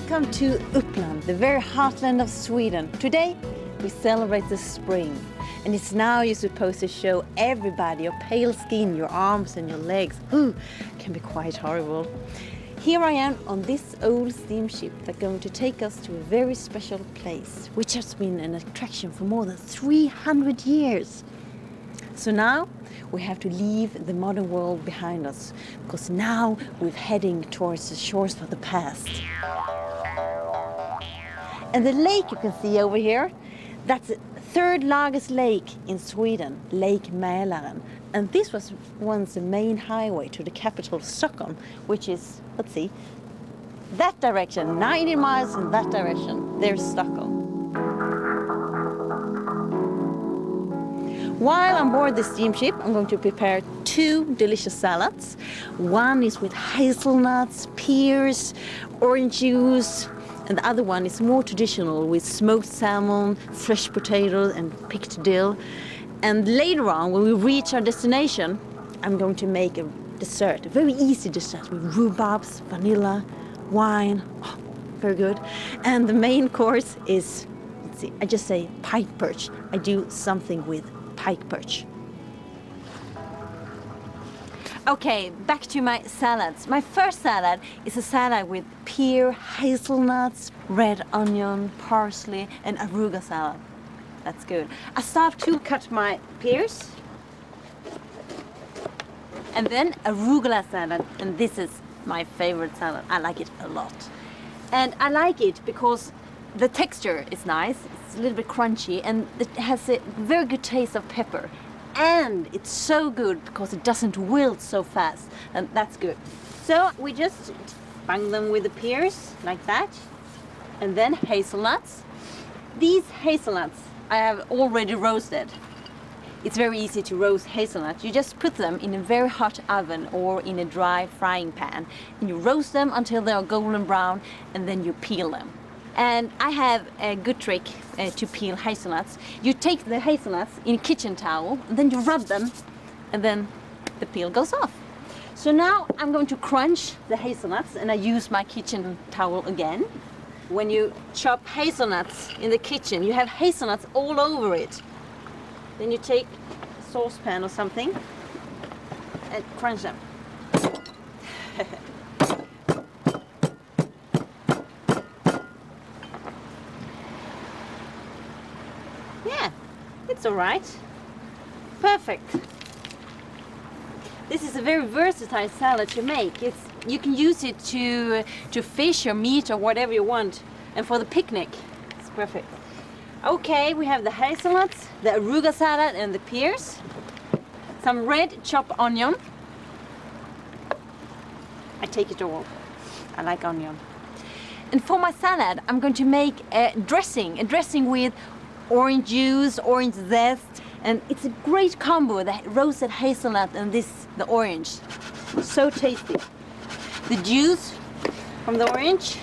Welcome to Uppland, the very heartland of Sweden. Today we celebrate the spring, and it's now you're supposed to show everybody your pale skin, your arms and your legs. Ooh, can be quite horrible. Here I am on this old steamship that's going to take us to a very special place, which has been an attraction for more than 300 years. So now we have to leave the modern world behind us, because now we're heading towards the shores of the past. And the lake you can see over here, that's the third largest lake in Sweden, Lake Mälaren. And this was once the main highway to the capital, Stockholm, which is, let's see, that direction, 90 miles in that direction, there's Stockholm. While on board the steamship, I'm going to prepare two delicious salads. One is with hazelnuts, pears, orange juice, and the other one is more traditional with smoked salmon, fresh potatoes, and picked dill. And later on, when we reach our destination, I'm going to make a dessert, a very easy dessert with rhubarbs, vanilla, wine. Oh, very good. And the main course is, let's see, I just say pike perch. I do something with pike perch. Okay, back to my salads. My first salad is a salad with pear, hazelnuts, red onion, parsley, and arugula salad. That's good. I start to cut my pears. And then arugula salad, and this is my favorite salad. I like it a lot. And I like it because the texture is nice, it's a little bit crunchy, and it has a very good taste of pepper. And it's so good because it doesn't wilt so fast, and that's good. So we just bang them with the pears, like that. And then hazelnuts. These hazelnuts I have already roasted. It's very easy to roast hazelnuts. You just put them in a very hot oven or in a dry frying pan, and you roast them until they are golden brown, and then you peel them. And I have a good trick to peel hazelnuts. You take the hazelnuts in a kitchen towel, and then you rub them, and then the peel goes off. So now I'm going to crunch the hazelnuts, and I use my kitchen towel again. When you chop hazelnuts in the kitchen, you have hazelnuts all over it. Then you take a saucepan or something and crunch them. Yeah, it's all right. Perfect. This is a very versatile salad to make. You can use it to fish or meat or whatever you want. And for the picnic, it's perfect. Okay, we have the hazelnuts, the arugula salad, and the pears. Some red chopped onion. I take it all. I like onion. And for my salad, I'm going to make a dressing with orange juice, orange zest, and it's a great combo, the roasted hazelnut and the orange. So tasty. The juice from the orange.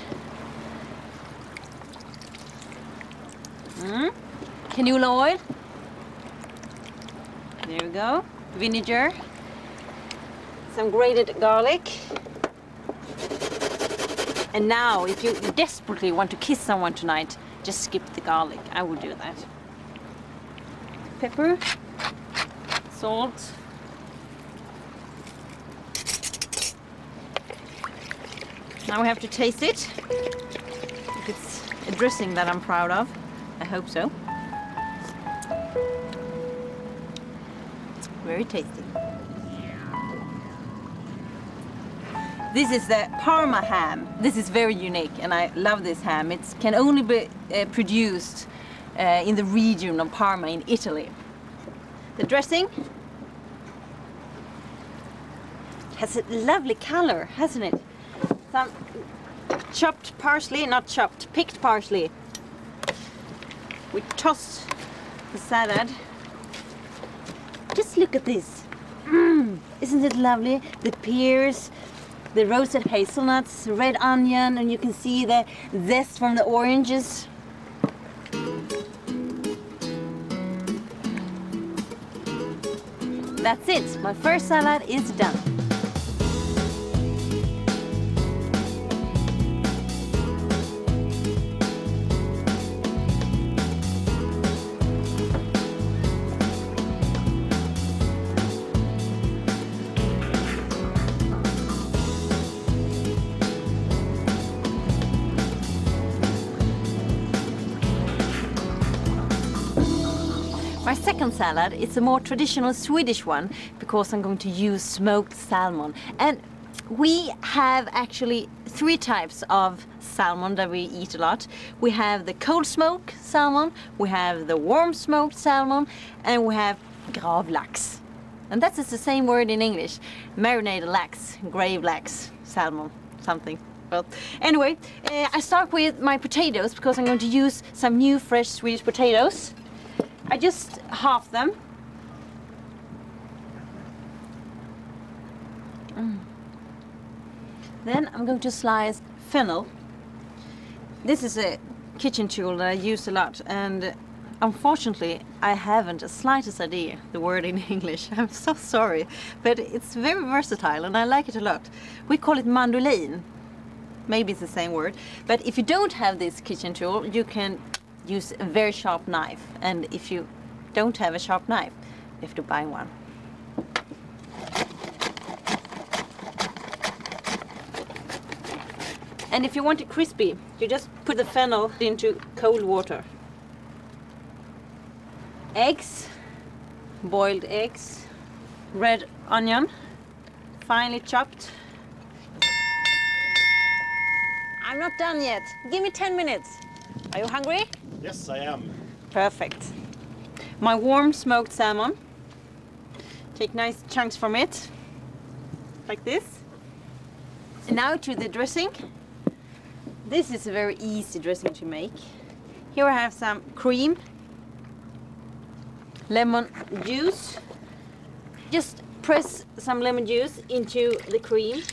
Canola oil. There we go. Vinegar. Some grated garlic. And now, if you desperately want to kiss someone tonight, just skip the garlic. I will do that. Pepper. Salt. Now we have to taste it. If it's a dressing that I'm proud of. I hope so. Very tasty. This is the Parma ham. This is very unique, and I love this ham. It can only be produced in the region of Parma in Italy. The dressing has a lovely color, hasn't it? Some chopped parsley, not chopped, picked parsley. We toss the salad. Just look at this. Isn't it lovely? The pears, the roasted hazelnuts, red onion, and you can see the zest from the oranges. That's it. My first salad is done. My second salad is a more traditional Swedish one because I'm going to use smoked salmon. And we have actually 3 types of salmon that we eat a lot. We have the cold smoked salmon, we have the warm smoked salmon, and we have gravlax. And that is the same word in English. Marinated lax, grave lax, salmon, something. Well, anyway, I start with my potatoes because I'm going to use some new fresh Swedish potatoes. I just half them. Then I'm going to slice fennel. This is a kitchen tool that I use a lot, and unfortunately I haven't the slightest idea the word in English. I'm so sorry, but it's very versatile and I like it a lot. We call it mandolin. Maybe it's the same word, but if you don't have this kitchen tool, you can use a very sharp knife, and if you don't have a sharp knife, you have to buy one. And if you want it crispy, you just put the fennel into cold water. Eggs, boiled eggs, red onion, finely chopped. I'm not done yet. Give me 10 minutes. Are you hungry? Yes, I am. Perfect. My warm smoked salmon. Take nice chunks from it, like this. And now to the dressing. This is a very easy dressing to make. Here I have some cream, lemon juice. Just press some lemon juice into the cream.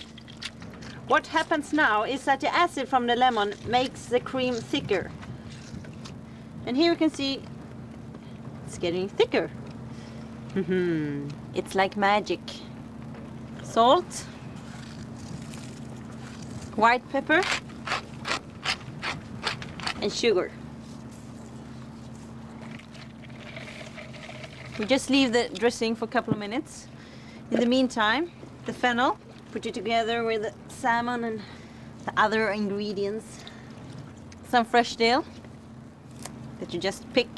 What happens now is that the acid from the lemon makes the cream thicker. And here you can see it's getting thicker. It's like magic. Salt, white pepper, and sugar. We just leave the dressing for a couple of minutes. In the meantime, the fennel, put it together with the salmon and the other ingredients. Some fresh dill that you just pick.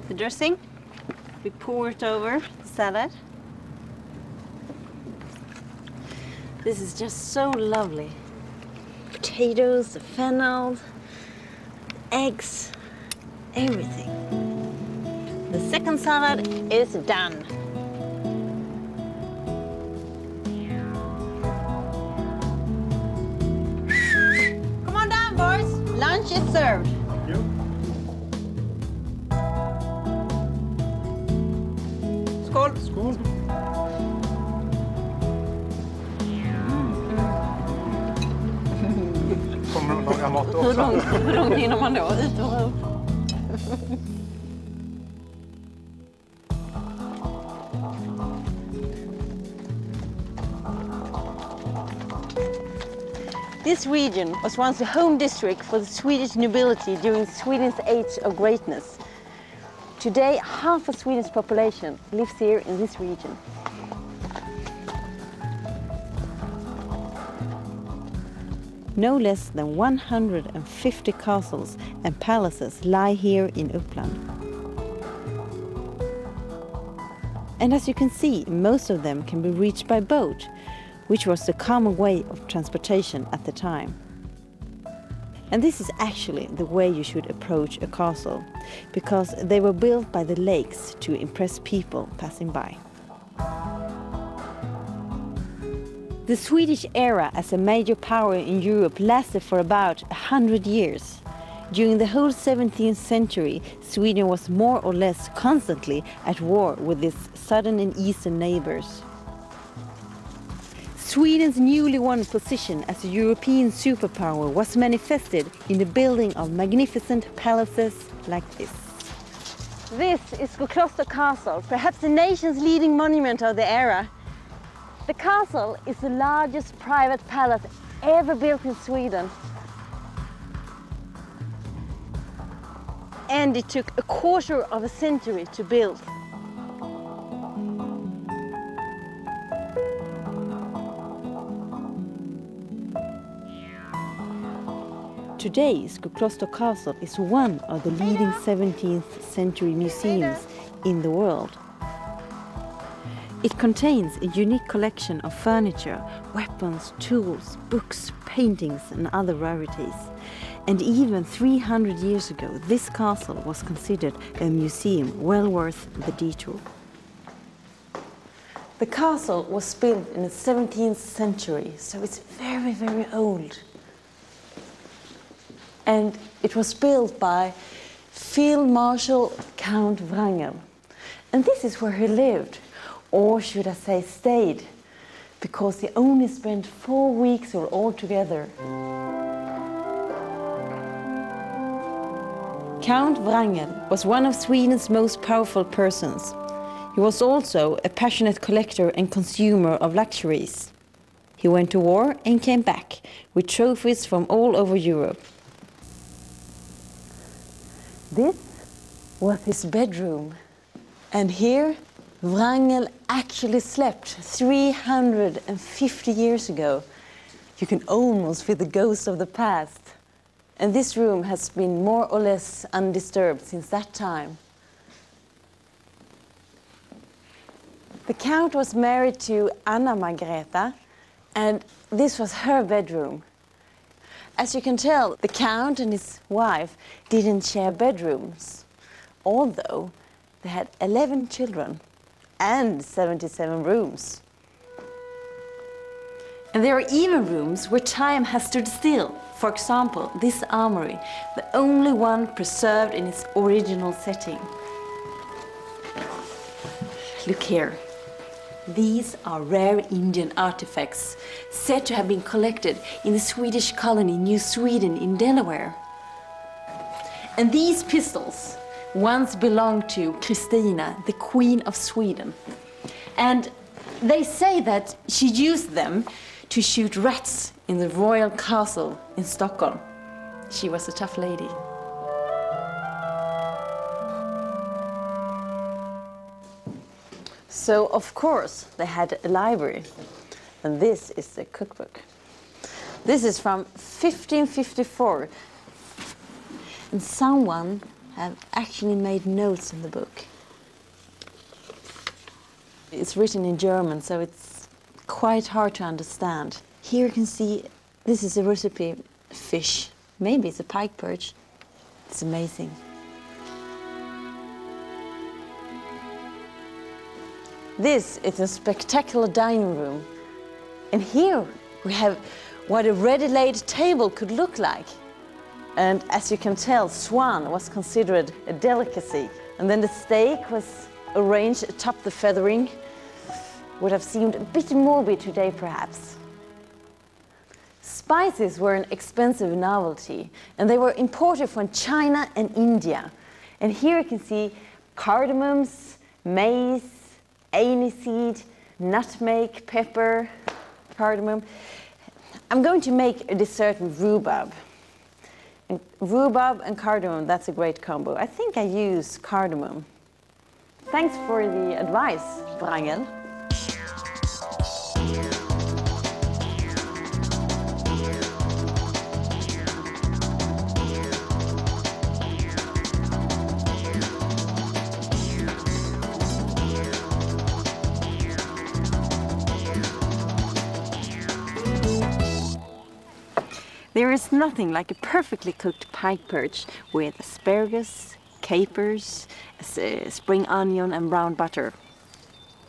The dressing, we pour it over the salad. This is just so lovely. Potatoes, the fennel, eggs, everything. The second salad is done. Come on down, boys. Lunch is served. Thank you. Skål. Skål. Kommer du laga mat också? Hur långt hinner man då? Ut och upp. This region was once the home district for the Swedish nobility during Sweden's age of greatness. Today, half of Sweden's population lives here in this region. No less than 150 castles and palaces lie here in Uppland. And as you can see, most of them can be reached by boat, which was the common way of transportation at the time. And this is actually the way you should approach a castle, because they were built by the lakes to impress people passing by. The Swedish era as a major power in Europe lasted for about 100 years. During the whole 17th century, Sweden was more or less constantly at war with its southern and eastern neighbors. Sweden's newly won position as a European superpower was manifested in the building of magnificent palaces like this. This is Skokloster Castle, perhaps the nation's leading monument of the era. The castle is the largest private palace ever built in Sweden. And it took a quarter of a century to build. Today, Skokloster Castle is one of the leading 17th century museums in the world. It contains a unique collection of furniture, weapons, tools, books, paintings and other rarities. And even 300 years ago, this castle was considered a museum well worth the detour. The castle was built in the 17th century, so it's very, very old. And it was built by Field Marshal Count Wrangel. And this is where he lived, or should I say stayed, because he only spent 4 weeks all together. Count Wrangel was one of Sweden's most powerful persons. He was also a passionate collector and consumer of luxuries. He went to war and came back with trophies from all over Europe. This was his bedroom. And here, Wrangel actually slept 350 years ago. You can almost feel the ghost of the past. And this room has been more or less undisturbed since that time. The Count was married to Anna Margareta, and this was her bedroom. As you can tell, the Count and his wife didn't share bedrooms, although they had 11 children and 77 rooms. And there are even rooms where time has stood still. For example, this armory, the only one preserved in its original setting. Look here. These are rare Indian artifacts said to have been collected in the Swedish colony New Sweden in Delaware. And these pistols once belonged to Kristina, the Queen of Sweden. And they say that she used them to shoot rats in the royal castle in Stockholm. She was a tough lady. So, of course, they had a library. And this is the cookbook. This is from 1554. And someone have actually made notes in the book. It's written in German, so it's quite hard to understand. Here you can see, this is a recipe fish. Maybe it's a pike perch. It's amazing. This is a spectacular dining room. And here we have what a ready-laid table could look like. And as you can tell, swan was considered a delicacy. And then the steak was arranged atop the feathering. Would have seemed a bit morbid today, perhaps. Spices were an expensive novelty, and they were imported from China and India. And here you can see cardamoms, mace, aniseed, nutmeg, pepper, cardamom. I'm going to make a dessert with rhubarb. And rhubarb and cardamom, that's a great combo. I think I use cardamom. Thanks for the advice, Wrangel. There is nothing like a perfectly cooked pike perch with asparagus, capers, spring onion and brown butter.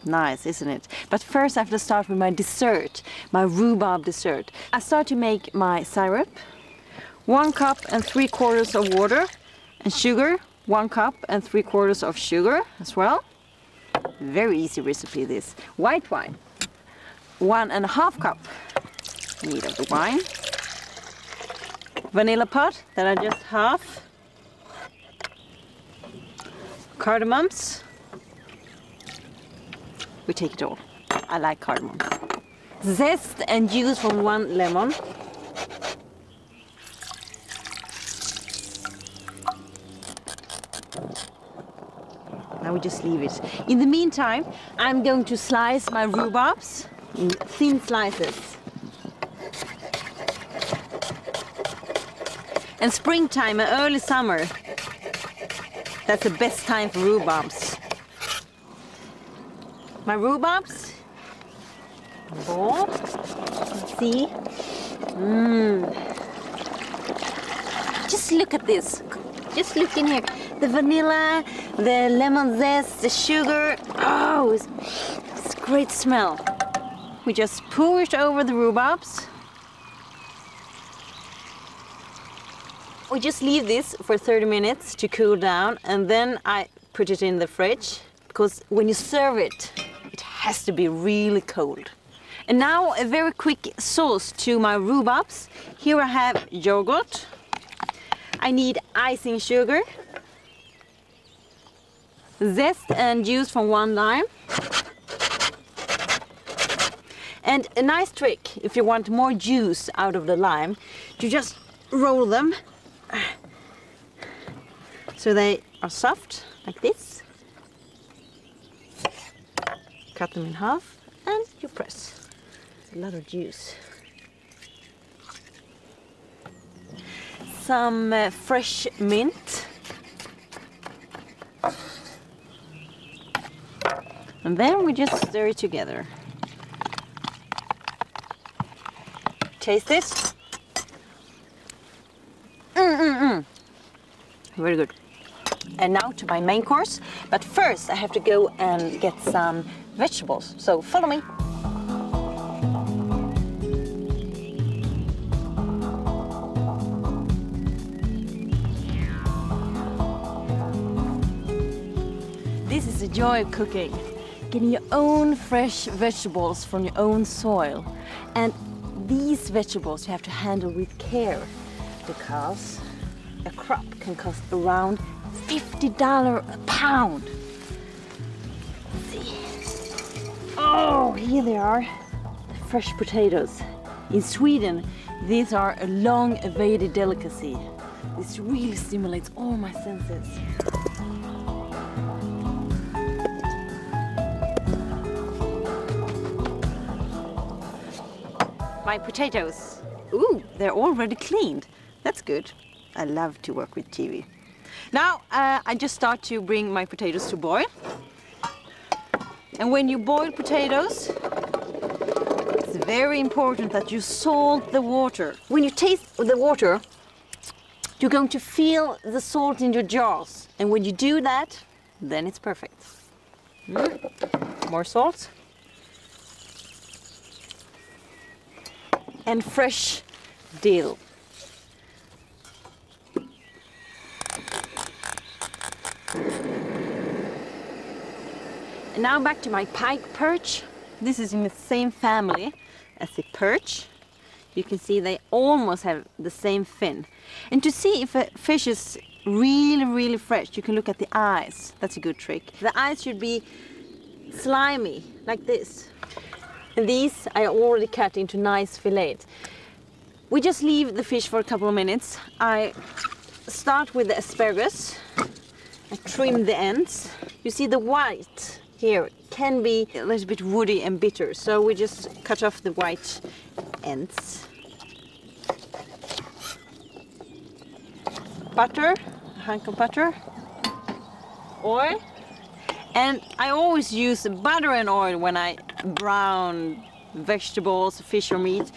Nice, isn't it? But first I have to start with my dessert, my rhubarb dessert. I start to make my syrup. 1 cup and 3/4 of water, and sugar. 1 cup and 3/4 of sugar as well. Very easy recipe this. White wine. 1.5 cup need of the wine. Vanilla pod that I just half. Cardamoms. We take it all. I like cardamom. Zest and juice from 1 lemon. Now we just leave it. In the meantime, I'm going to slice my rhubarbs in thin slices. And springtime and early summer, that's the best time for rhubarbs. My rhubarbs. Oh, let's see. Just look at this. Just look in here. The vanilla, the lemon zest, the sugar. Oh, it's a great smell. We just pour it over the rhubarbs. We just leave this for 30 minutes to cool down, and then I put it in the fridge, because when you serve it, it has to be really cold. And now a very quick sauce to my rhubarbs. Here I have yogurt. I need icing sugar, zest and juice from 1 lime. And a nice trick, if you want more juice out of the lime, you just roll them so they are soft, like this. Cut them in half and you press. A lot of juice. Some fresh mint. And then we just stir it together. Taste this. Very good. And now to my main course. But first I have to go and get some vegetables. So follow me. This is the joy of cooking. Getting your own fresh vegetables from your own soil. And these vegetables you have to handle with care, because a crop can cost around $50 a pound. Let's see. Oh, here they are, the fresh potatoes. In Sweden, these are a long-awaited delicacy. This really stimulates all my senses. My potatoes. Ooh, they're already cleaned. That's good. I love to work with TV. Now I just start to bring my potatoes to boil. And when you boil potatoes, it's very important that you salt the water. When you taste the water, you're going to feel the salt in your jaws. And when you do that, then it's perfect. More salt. And fresh dill. And now back to my pike perch. This is in the same family as the perch. You can see they almost have the same fin. And to see if a fish is really fresh, you can look at the eyes. That's a good trick. The eyes should be slimy, like this. And these I already cut into nice fillets. We just leave the fish for a couple of minutes. I start with the asparagus. I trim the ends. You see the white here can be a little bit woody and bitter, so we just cut off the white ends. Butter, a hunk of butter, oil. And I always use butter and oil when I brown vegetables, fish or meat.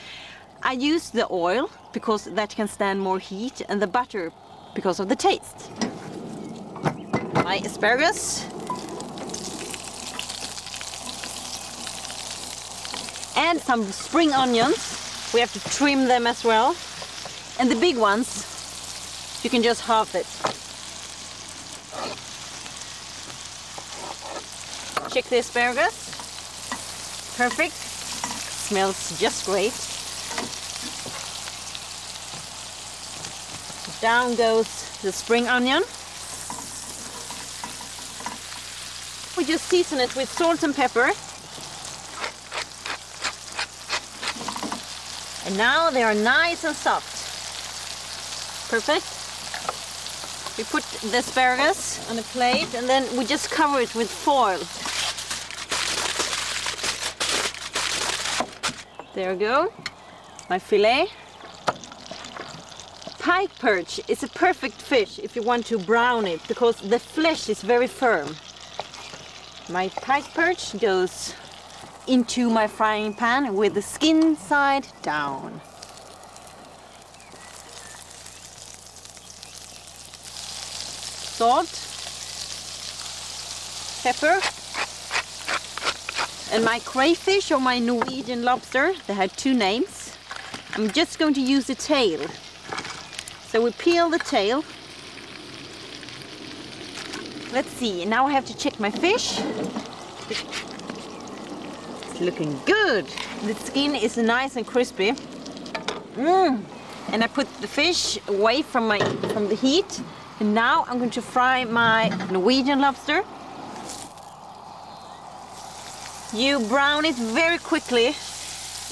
I use the oil because that can stand more heat, and the butter because of the taste. My asparagus. And some spring onions. We have to trim them as well. And the big ones, you can just halve it. Check the asparagus. Perfect. Smells just great. Down goes the spring onion. We just season it with salt and pepper. And now they are nice and soft. Perfect. We put the asparagus on a plate and then we just cover it with foil. There we go. My fillet. pike perch is a perfect fish if you want to brown it because the flesh is very firm. My pike perch goes into my frying pan with the skin side down. Salt, pepper, and my crayfish or my Norwegian lobster, they had two names. I'm just going to use the tail. So we peel the tail. Let's see, now I have to check my fish. It's looking good. The skin is nice and crispy. And I put the fish away from the heat. And now I'm going to fry my Norwegian lobster. You brown it very quickly.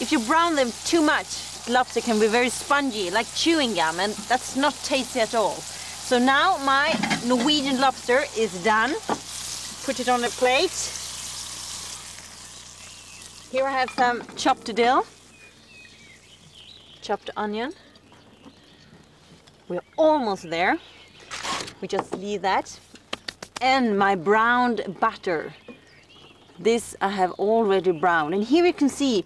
If you brown them too much, lobster can be very spongy, like chewing gum, and that's not tasty at all. So now my Norwegian lobster is done. Put it on a plate. Here I have some chopped dill, chopped onion. We're almost there. We just leave that. And my browned butter. This I have already browned. And here you can see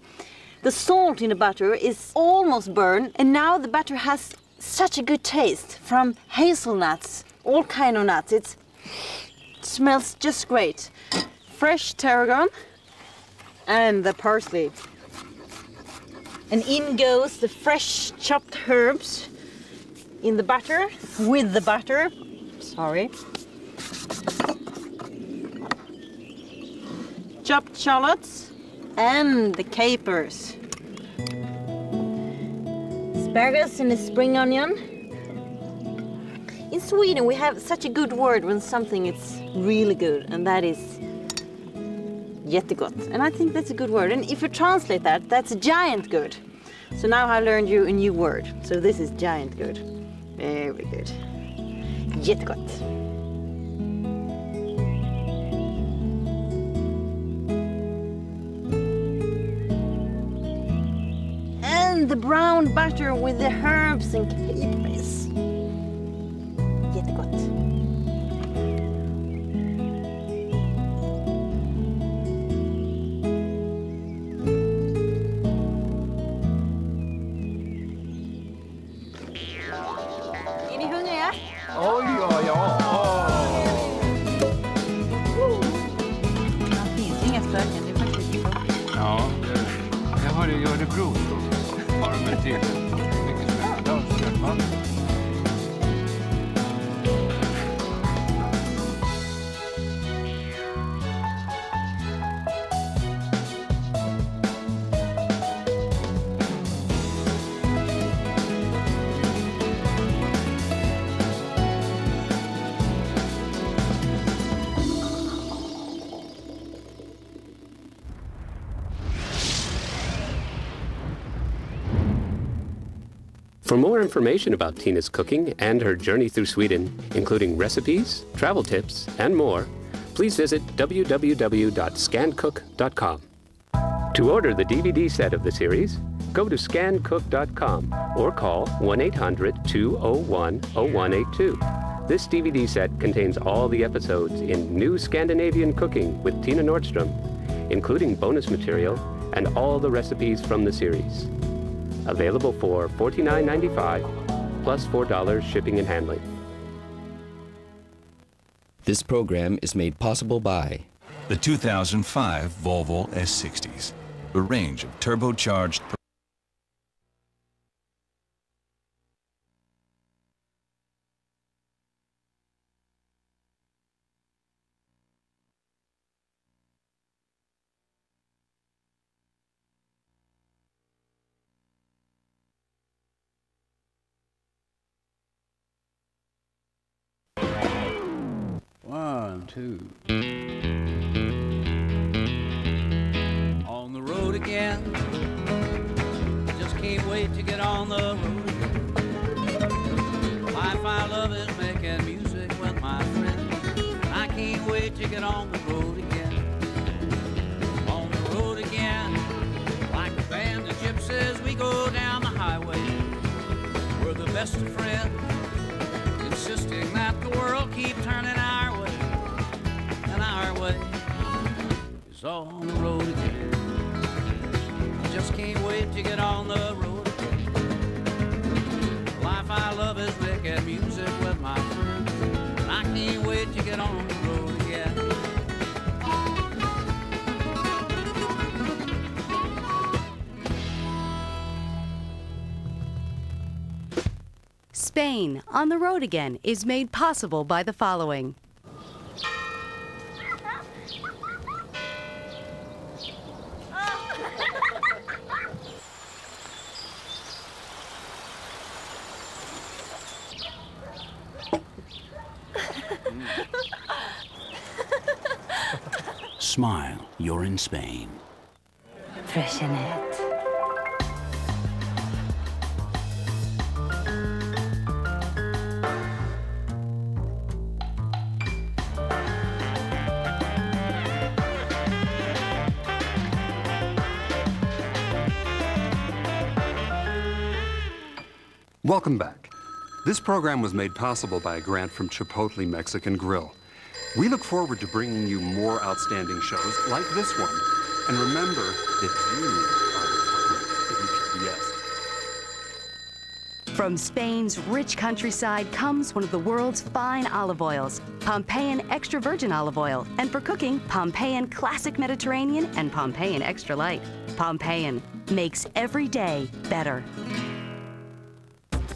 the salt in the butter is almost burned. And now the butter has such a good taste from hazelnuts, all kind of nuts. It smells just great. Fresh tarragon and the parsley. And in goes the fresh chopped herbs in the butter, with the butter. Sorry. Chopped shallots and the capers. Asparagus and the spring onion. In Sweden we have such a good word when something is really good, and that is jättegott. And I think that's a good word. And if you translate that, that's giant good. So now I learned you a new word. So this is giant good. Very good. Jättegott. And the brown butter with the herbs and capers. Jättegott. Är ni hungriga? Oj, ja, ja. Det finns inga spöken, det är faktiskt så. Ja, jag har ju Örebro. Har de ett till? Mycket spöken. For more information about Tina's cooking and her journey through Sweden, including recipes, travel tips, and more, please visit www.scancook.com. To order the DVD set of the series, go to scancook.com or call 1-800-201-0182. This DVD set contains all the episodes in New Scandinavian Cooking with Tina Nordstrom, including bonus material and all the recipes from the series. Available for $49.95 plus $4 shipping and handling. This program is made possible by the 2005 Volvo S60s, a range of turbocharged One, two. On the road again. Just can't wait to get on the road again. Life I love is making music with my friends. I can't wait to get on the road again. On the road again. Like a band of gypsies, we go down the highway where the best of friends, insisting that the world keep turning our way, and our way is on the road again. I just can't wait to get on the road again. The life I love is making music with my friends, and I can't wait to get on the road again. Spain on the Road Again is made possible by the following. Smile, you're in Spain. Freshenet. Welcome back. This program was made possible by a grant from Chipotle Mexican Grill. We look forward to bringing you more outstanding shows like this one. And remember that you are the public PBS. From Spain's rich countryside comes one of the world's fine olive oils, Pompeian Extra Virgin Olive Oil. And for cooking, Pompeian Classic Mediterranean and Pompeian Extra Light. Pompeian makes every day better.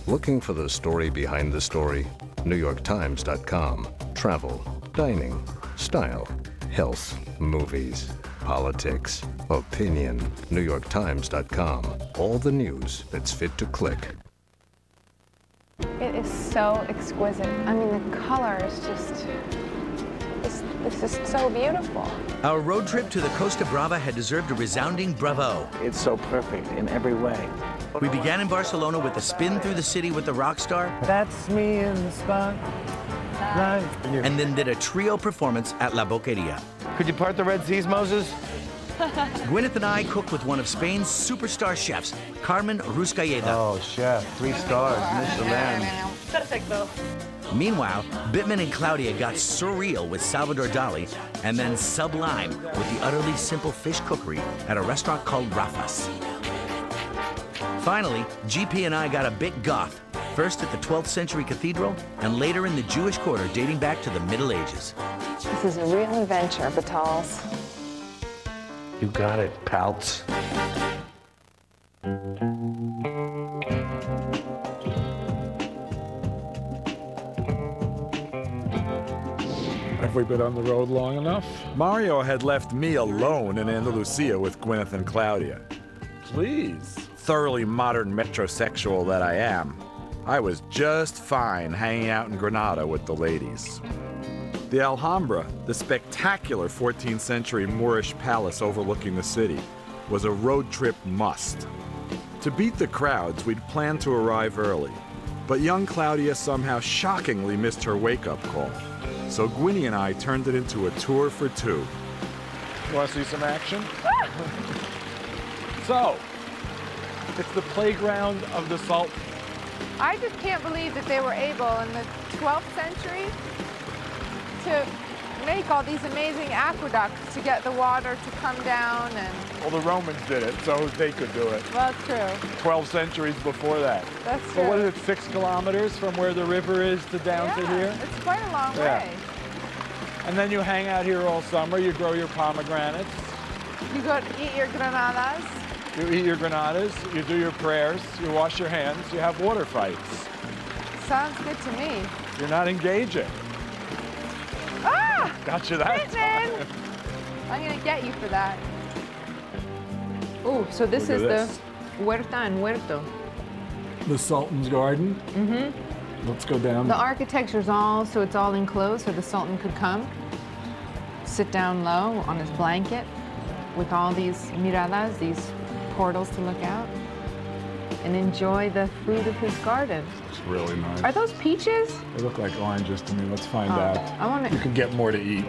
Looking for the story behind the story? NewYorkTimes.com. Travel, dining, style, health, movies, politics, opinion. NewYorkTimes.com. All the news that's fit to click. It is so exquisite. I mean, the color is just, this is so beautiful. Our road trip to the Costa Brava had deserved a resounding bravo. It's so perfect in every way. We began in Barcelona with a spin through the city with the rock star. That's me in the spot. And then did a trio performance at La Boqueria. Could you part the Red Seas, Moses? Gwyneth and I cooked with one of Spain's superstar chefs, Carmen Ruscalleda. Oh, chef, 3 stars, Michelin. Perfecto. Meanwhile, Bittman and Claudia got surreal with Salvador Dali and then sublime with the utterly simple fish cookery at a restaurant called Rafa's. Finally, GP and I got a bit goth, first at the 12th century cathedral and later in the Jewish quarter dating back to the Middle Ages. This is a real adventure, Batals. You got it, Paltz. Have we been on the road long enough? Mario had left me alone in Andalusia with Gwyneth and Claudia. Please. Thoroughly modern metrosexual that I am, I was just fine hanging out in Granada with the ladies. The Alhambra, the spectacular 14th century Moorish palace overlooking the city, was a road trip must. To beat the crowds, we'd planned to arrive early, but young Claudia somehow shockingly missed her wake-up call. So Gwynnie and I turned it into a tour for 2. You want to see some action? So, it's the playground of the Sultan. I just can't believe that they were able in the 12th century to make all these amazing aqueducts to get the water to come down and... Well, the Romans did it, so they could do it. Well, it's true. 12 centuries before that. That's true. So what is it, 6 kilometers from where the river is to down to here? It's quite a long way. And then you hang out here all summer, you grow your pomegranates. You go to eat your granadas. You eat your granadas, you do your prayers, you wash your hands, you have water fights. Sounds good to me. You're not engaging. Ah! Got you that time. I'm gonna get you for that. Oh, so this is the Huerta and Huerto. The Sultan's garden. Mm-hmm. Let's go down. The architecture's all, so it's all enclosed, so the Sultan could come, sit down low on his blanket with all these miradas, these portals to look out, and enjoy the fruit of his garden. It's really nice. Are those peaches? They look like oranges to me. Let's find out. I want to. You can get more to eat.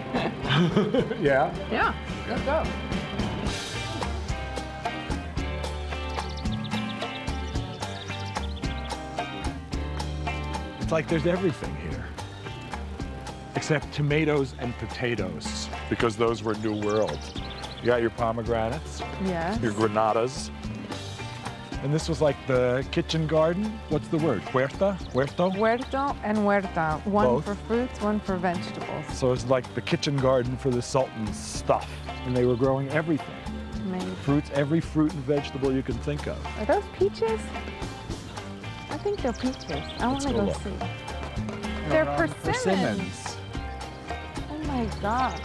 Yeah? Yeah, let's go. It's like there's everything here. Except tomatoes and potatoes, because those were new worlds. You got your pomegranates, Yes. your granadas. And this was like the kitchen garden. What's the word? Huerta? Huerto? Huerto and huerta. One Both? for fruits, one for vegetables. So it's like the kitchen garden for the Sultan's stuff. And they were growing everything. Amazing. Fruits, every fruit and vegetable you can think of. Are those peaches? I think they're peaches. I want Let's to go go look. see. They're persimmons. Oh my gosh.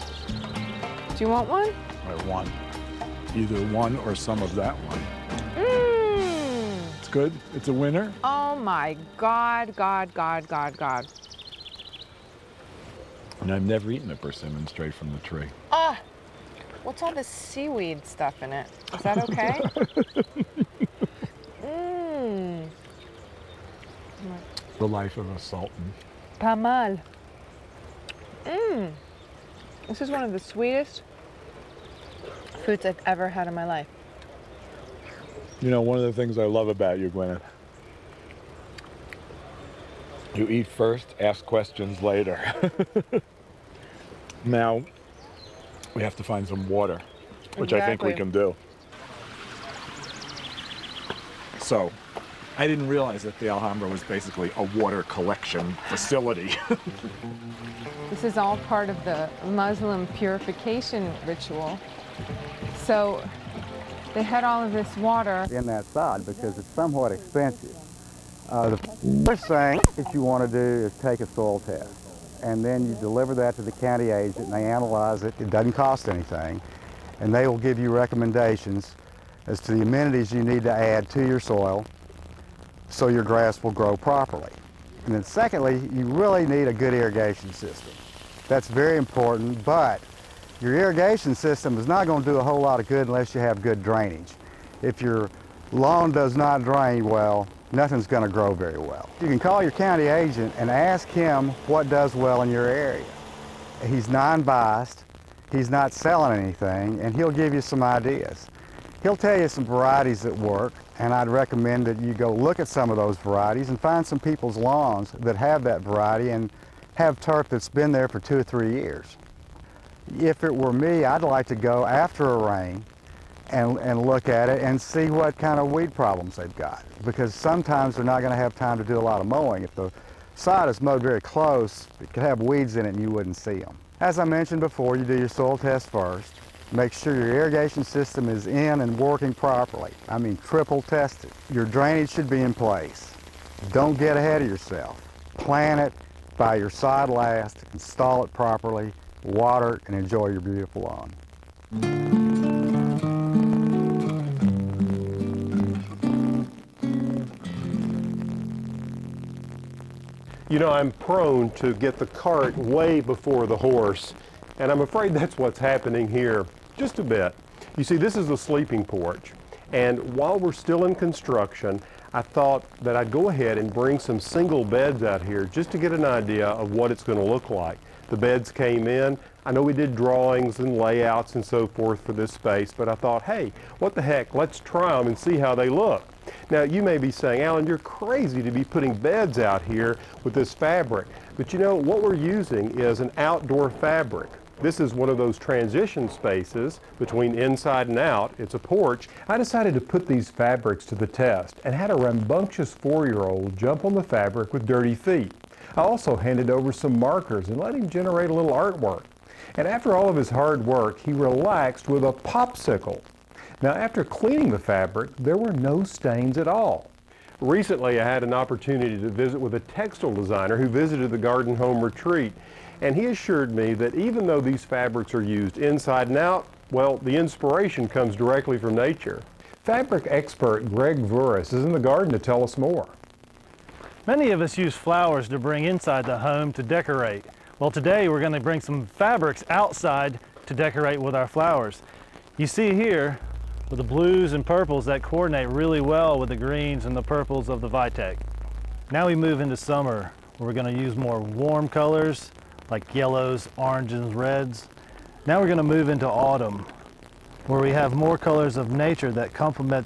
Do you want one? I want either one or some of that one. Mmm. It's good. It's a winner. Oh my God, God, God, God, God. And I've never eaten a persimmon straight from the tree. Ah, what's all this seaweed stuff in it? Is that okay? Mmm. The life of a sultan. Tamal. Mmm. This is one of the sweetest foods I've ever had in my life. You know, one of the things I love about you, Gwyneth, you eat first, ask questions later. Now, we have to find some water, which I think we Exactly. can do. So, I didn't realize that the Alhambra was basically a water collection facility. This is all part of the Muslim purification ritual. So they had all of this water in that side because it's somewhat expensive. The first thing that you want to do is take a soil test, and then you deliver that to the county agent and they analyze it. It doesn't cost anything, and they will give you recommendations as to the amenities you need to add to your soil so your grass will grow properly. And then secondly, you really need a good irrigation system. That's very important, but your irrigation system is not going to do a whole lot of good unless you have good drainage. If your lawn does not drain well, nothing's going to grow very well. You can call your county agent and ask him what does well in your area. He's non-biased, he's not selling anything, and he'll give you some ideas. He'll tell you some varieties that work, and I'd recommend that you go look at some of those varieties and find some people's lawns that have that variety and have turf that's been there for 2 or 3 years. If it were me, I'd like to go after a rain and look at it and see what kind of weed problems they've got, because sometimes they're not going to have time to do a lot of mowing. If the sod is mowed very close, it could have weeds in it and you wouldn't see them. As I mentioned before, you do your soil test first. Make sure your irrigation system is in and working properly. I mean, triple test it. Your drainage should be in place. Don't get ahead of yourself. Plant it, buy your sod last, install it properly, water it, and enjoy your beautiful lawn. You know, I'm prone to get the cart way before the horse, and I'm afraid that's what's happening here just a bit. You see, this is a sleeping porch, and while we're still in construction, I thought that I'd go ahead and bring some single beds out here just to get an idea of what it's going to look like. The beds came in. I know we did drawings and layouts and so forth for this space, but I thought, hey, what the heck, let's try them and see how they look. Now, you may be saying, Alan, you're crazy to be putting beds out here with this fabric. But you know, what we're using is an outdoor fabric. This is one of those transition spaces between inside and out. It's a porch. I decided to put these fabrics to the test and had a rambunctious 4-year-old jump on the fabric with dirty feet. I also handed over some markers and let him generate a little artwork. And after all of his hard work, he relaxed with a popsicle. Now, after cleaning the fabric, there were no stains at all. Recently, I had an opportunity to visit with a textile designer who visited the Garden Home Retreat, and he assured me that even though these fabrics are used inside and out, well, the inspiration comes directly from nature. Fabric expert Greg Vuris is in the garden to tell us more. Many of us use flowers to bring inside the home to decorate. Well, today we're going to bring some fabrics outside to decorate with our flowers. You see here, with the blues and purples that coordinate really well with the greens and the purples of the Vitek. Now we move into summer, where we're going to use more warm colors like yellows, oranges, and reds. Now we're going to move into autumn, where we have more colors of nature that complement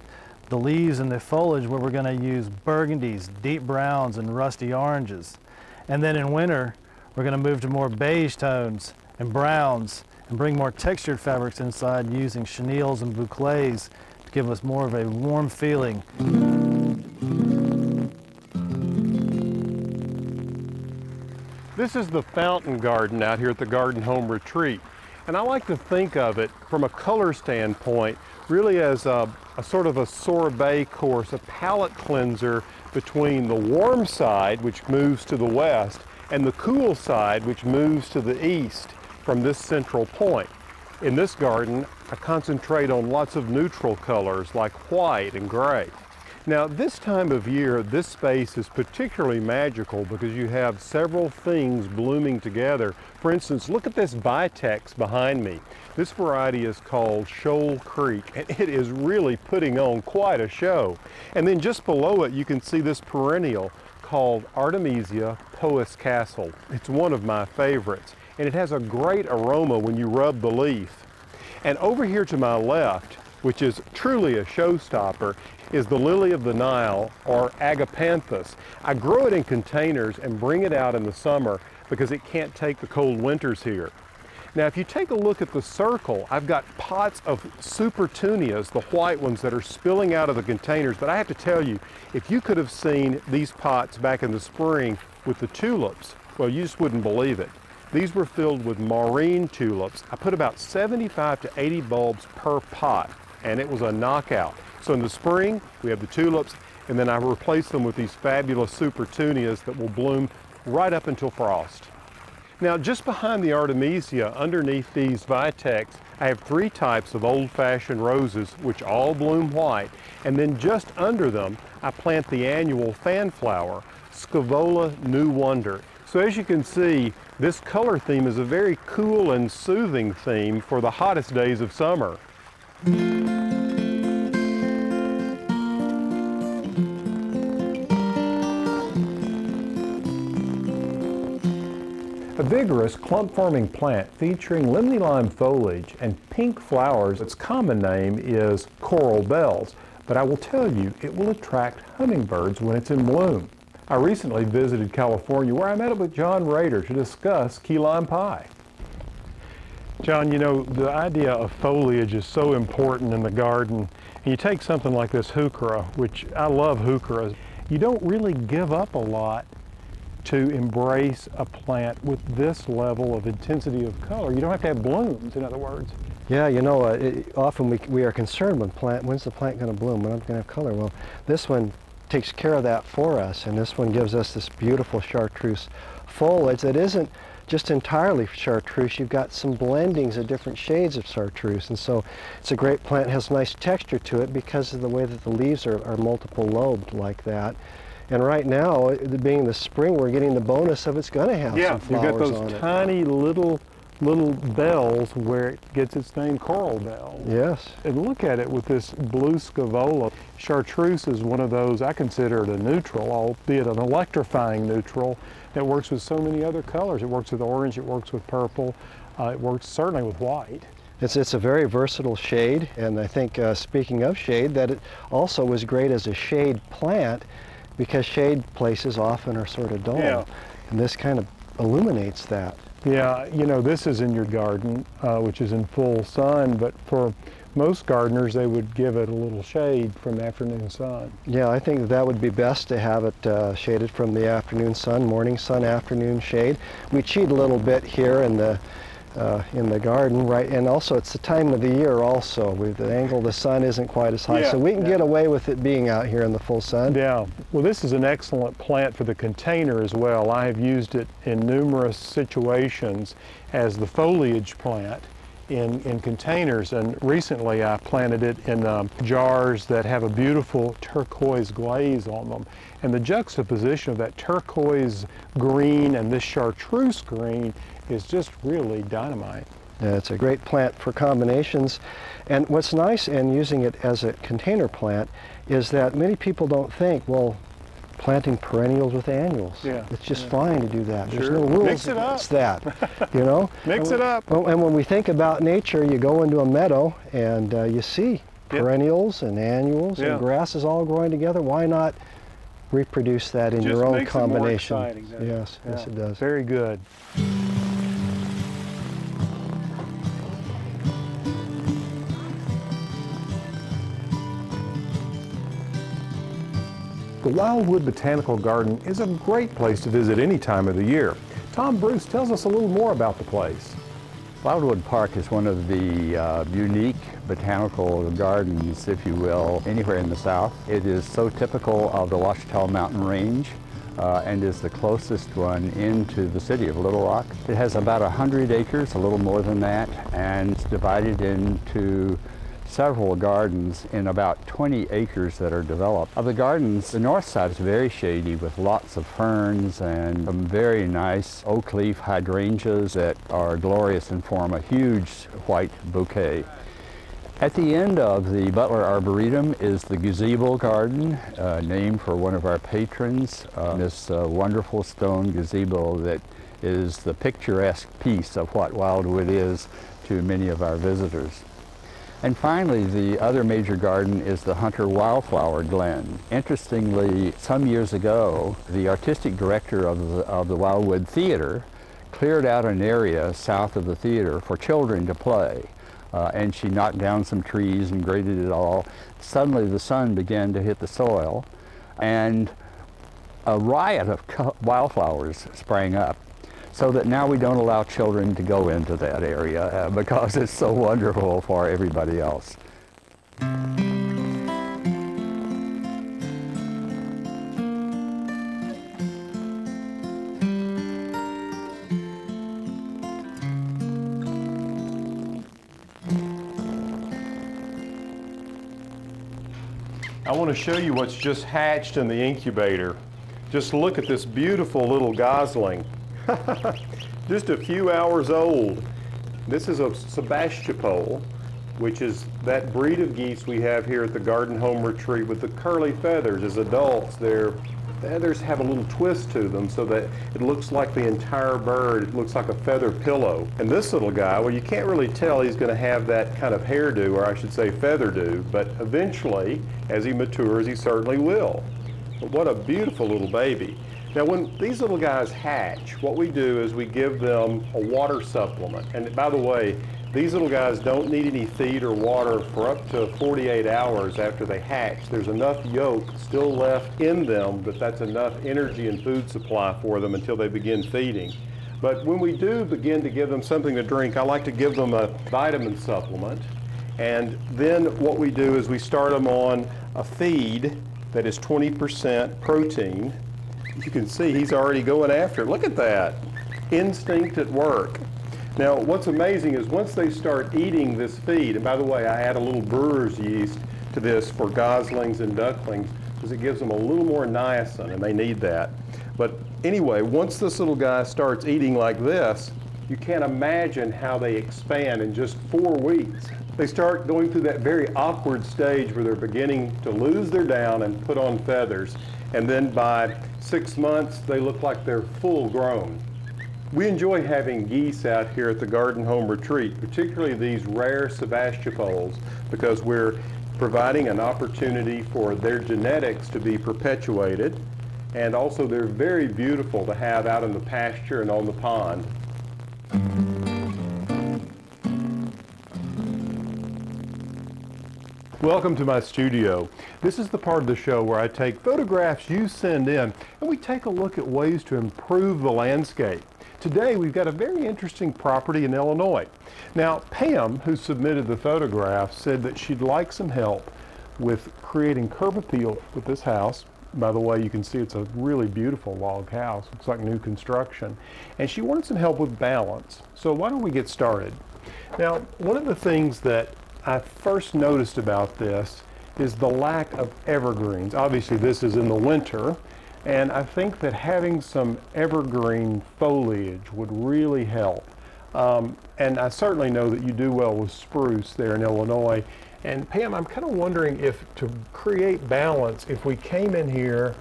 the leaves and the foliage, where we're going to use burgundies, deep browns, and rusty oranges. And then in winter, we're going to move to more beige tones and browns and bring more textured fabrics inside using chenilles and bouclés to give us more of a warm feeling. This is the fountain garden out here at the Garden Home Retreat. And I like to think of it from a color standpoint really as a sort of a sorbet course, a palette cleanser between the warm side, which moves to the west, and the cool side, which moves to the east from this central point. In this garden, I concentrate on lots of neutral colors like white and gray. Now, this time of year, this space is particularly magical because you have several things blooming together. For instance, look at this Vitex behind me. This variety is called Shoal Creek, and it is really putting on quite a show. And then just below it, you can see this perennial called Artemisia Pois Castle. It's one of my favorites, and it has a great aroma when you rub the leaf. And over here to my left, which is truly a showstopper, is the lily of the Nile, or Agapanthus. I grow it in containers and bring it out in the summer because it can't take the cold winters here. Now, if you take a look at the circle, I've got pots of Supertunias, the white ones that are spilling out of the containers. But I have to tell you, if you could have seen these pots back in the spring with the tulips, well, you just wouldn't believe it. These were filled with Maureen tulips. I put about 75 to 80 bulbs per pot, and it was a knockout. So in the spring, we have the tulips, and then I replace them with these fabulous Supertunias that will bloom right up until frost. Now, just behind the Artemisia, underneath these Vitex, I have 3 types of old-fashioned roses, which all bloom white. And then just under them, I plant the annual fan flower, Scaevola New Wonder. So as you can see, this color theme is a very cool and soothing theme for the hottest days of summer. A vigorous clump-forming plant featuring lemony lime foliage and pink flowers. Its common name is coral bells, but I will tell you it will attract hummingbirds when it's in bloom. I recently visited California where I met up with John Rader to discuss key lime pie. John, you know, the idea of foliage is so important in the garden. And you take something like this heuchera, which I love heucheras, you don't really give up a lot to embrace a plant with this level of intensity of color. You don't have to have blooms, in other words. Yeah, you know, often we are concerned when's the plant going to bloom, when I'm going to have color. Well, this one takes care of that for us, and this one gives us this beautiful chartreuse foliage that isn't just entirely chartreuse. You've got some blendings of different shades of chartreuse, and so it's a great plant. It has nice texture to it because of the way that the leaves are multiple lobed like that. And right now, it being the spring, we're getting the bonus of it's going to have some flowers on it. Yeah, you've got those tiny little bells where it gets its name, coral bell. Yes. And look at it with this blue Scaevola. Chartreuse is one of those, I consider it a neutral, albeit an electrifying neutral, that works with so many other colors. It works with orange, it works with purple, it works certainly with white. It's a very versatile shade, and I think, speaking of shade, that it also was great as a shade plant, because shade places often are sort of dull, yeah. And this kind of illuminates that. Yeah, you know, this is in your garden, which is in full sun, but for most gardeners, they would give it a little shade from afternoon sun. Yeah, I think that would be best to have it shaded from the afternoon sun, morning sun, afternoon shade. We cheat a little bit here in the garden, right? And also it's the time of the year also. The angle of the sun isn't quite as high, yeah, so we can get away with it being out here in the full sun. Yeah, well, this is an excellent plant for the container as well. I have used it in numerous situations as the foliage plant in containers, and recently I planted it in jars that have a beautiful turquoise glaze on them. And the juxtaposition of that turquoise green and this chartreuse green is just really dynamite. Yeah, it's a great plant for combinations. And what's nice in using it as a container plant is that many people don't think, well, planting perennials with annuals. Yeah. It's just fine to do that. Sure. There's no rules Mix it against up. That, you know? Mix it up. And when we think about nature, you go into a meadow and you see perennials and annuals and grasses all growing together. Why not reproduce that in Just your own makes it more combination. exciting, doesn't it? Yes, yes Yeah. it does. Very good. The Wildwood Botanical Garden is a great place to visit any time of the year. Tom Bruce tells us a little more about the place. Wildwood Park is one of the unique botanical gardens, if you will, anywhere in the South. It is so typical of the Ouachita Mountain Range and is the closest one into the city of Little Rock. It has about 100 acres, a little more than that, and it's divided into several gardens in about 20 acres that are developed. Of the gardens, the north side is very shady with lots of ferns and some very nice oak leaf hydrangeas that are glorious and form a huge white bouquet. At the end of the Butler Arboretum is the gazebo garden, named for one of our patrons, this wonderful stone gazebo that is the picturesque piece of what Wildwood is to many of our visitors. And finally, the other major garden is the Hunter Wildflower Glen. Interestingly, some years ago, the artistic director of the Wildwood Theater cleared out an area south of the theater for children to play. And she knocked down some trees and graded it all. Suddenly the sun began to hit the soil and a riot of wildflowers sprang up. So that now we don't allow children to go into that area because it's so wonderful for everybody else. I want to show you what's just hatched in the incubator. Just look at this beautiful little gosling. Just a few hours old. This is a Sebastopol, which is that breed of geese we have here at the Garden Home Retreat with the curly feathers. As adults, their feathers have a little twist to them so that it looks like the entire bird. It looks like a feather pillow. And this little guy, well, you can't really tell he's going to have that kind of hairdo, or I should say featherdo, but eventually, as he matures, he certainly will. But what a beautiful little baby. Now, when these little guys hatch, what we do is we give them a water supplement. And by the way, these little guys don't need any feed or water for up to 48 hours after they hatch. There's enough yolk still left in them that that's enough energy and food supply for them until they begin feeding. But when we do begin to give them something to drink, I like to give them a vitamin supplement. And then what we do is we start them on a feed that is 20% protein. You can see he's already going after it. Look at that. Instinct at work. Now, what's amazing is once they start eating this feed, and by the way, I add a little brewer's yeast to this for goslings and ducklings because it gives them a little more niacin, and they need that. But anyway, once this little guy starts eating like this, you can't imagine how they expand in just 4 weeks. They start going through that very awkward stage where they're beginning to lose their down and put on feathers. And then by 6 months, they look like they're full grown. We enjoy having geese out here at the Garden Home Retreat, particularly these rare Sebastopols, because we're providing an opportunity for their genetics to be perpetuated. And also they're very beautiful to have out in the pasture and on the pond. Welcome to my studio. This is the part of the show where I take photographs you send in and we take a look at ways to improve the landscape. Today we've got a very interesting property in Illinois. Now Pam, who submitted the photograph, said that she'd like some help with creating curb appeal with this house. By the way, you can see it's a really beautiful log house. Looks like new construction. And she wanted some help with balance. So why don't we get started? Now, one of the things that I first noticed about this is the lack of evergreens. Obviously this is in the winter, and I think that having some evergreen foliage would really help. And I certainly know that you do well with spruce there in Illinois. And Pam, I'm kind of wondering if to create balance, if we came in here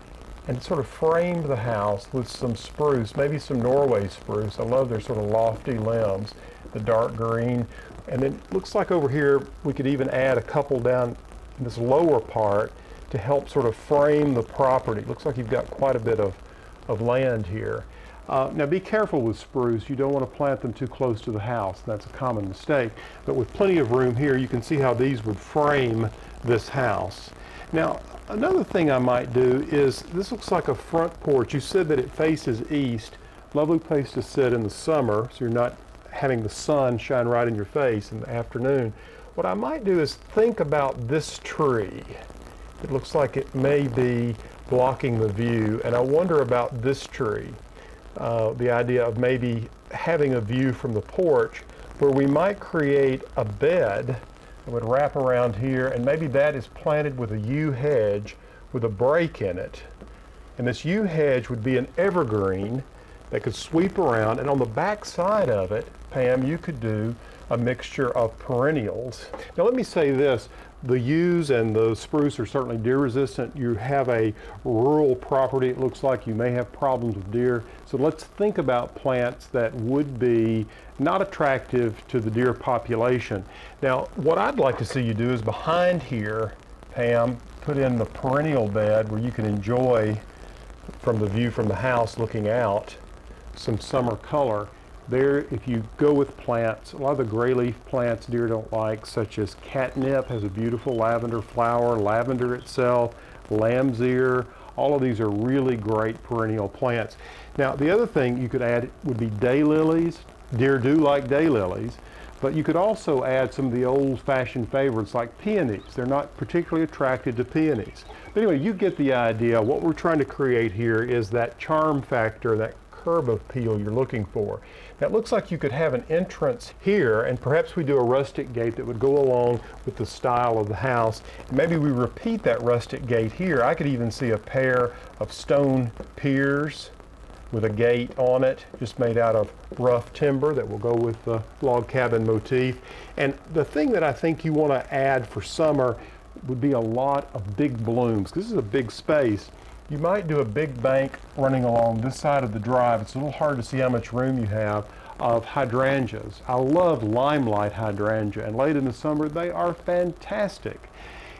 and sort of framed the house with some spruce, maybe some Norway spruce. I love their sort of lofty limbs, the dark green. And then it looks like over here we could even add a couple down in this lower part to help sort of frame the property. Looks like you've got quite a bit of land here. Now be careful with spruce. You don't want to plant them too close to the house. That's a common mistake. But with plenty of room here, you can see how these would frame this house. Now, another thing I might do is, this looks like a front porch. You said that it faces east. Lovely place to sit in the summer, so you're not having the sun shine right in your face in the afternoon. What I might do is think about this tree. It looks like it may be blocking the view, and I wonder about this tree. The idea of maybe having a view from the porch where we might create a bed that would wrap around here, and maybe that is planted with a yew hedge with a break in it. And this yew hedge would be an evergreen that could sweep around, and on the back side of it, Pam, you could do a mixture of perennials. Now let me say this, the yews and the spruce are certainly deer resistant. You have a rural property, it looks like you may have problems with deer. So let's think about plants that would be not attractive to the deer population. Now what I'd like to see you do is behind here, Pam, put in the perennial bed where you can enjoy from the view from the house looking out some summer color. There, if you go with plants, a lot of the gray leaf plants deer don't like, such as catnip, has a beautiful lavender flower, lavender itself, lamb's ear, all of these are really great perennial plants. Now, the other thing you could add would be daylilies. Deer do like daylilies, but you could also add some of the old-fashioned favorites like peonies. They're not particularly attracted to peonies. But anyway, you get the idea. What we're trying to create here is that charm factor, that curb appeal you're looking for. Now it looks like you could have an entrance here, and perhaps we do a rustic gate that would go along with the style of the house. Maybe we repeat that rustic gate here. I could even see a pair of stone piers with a gate on it, just made out of rough timber that will go with the log cabin motif. And the thing that I think you want to add for summer would be a lot of big blooms. This is a big space. You might do a big bank running along this side of the drive. It's a little hard to see how much room you have of hydrangeas. I love limelight hydrangea, and late in the summer they are fantastic.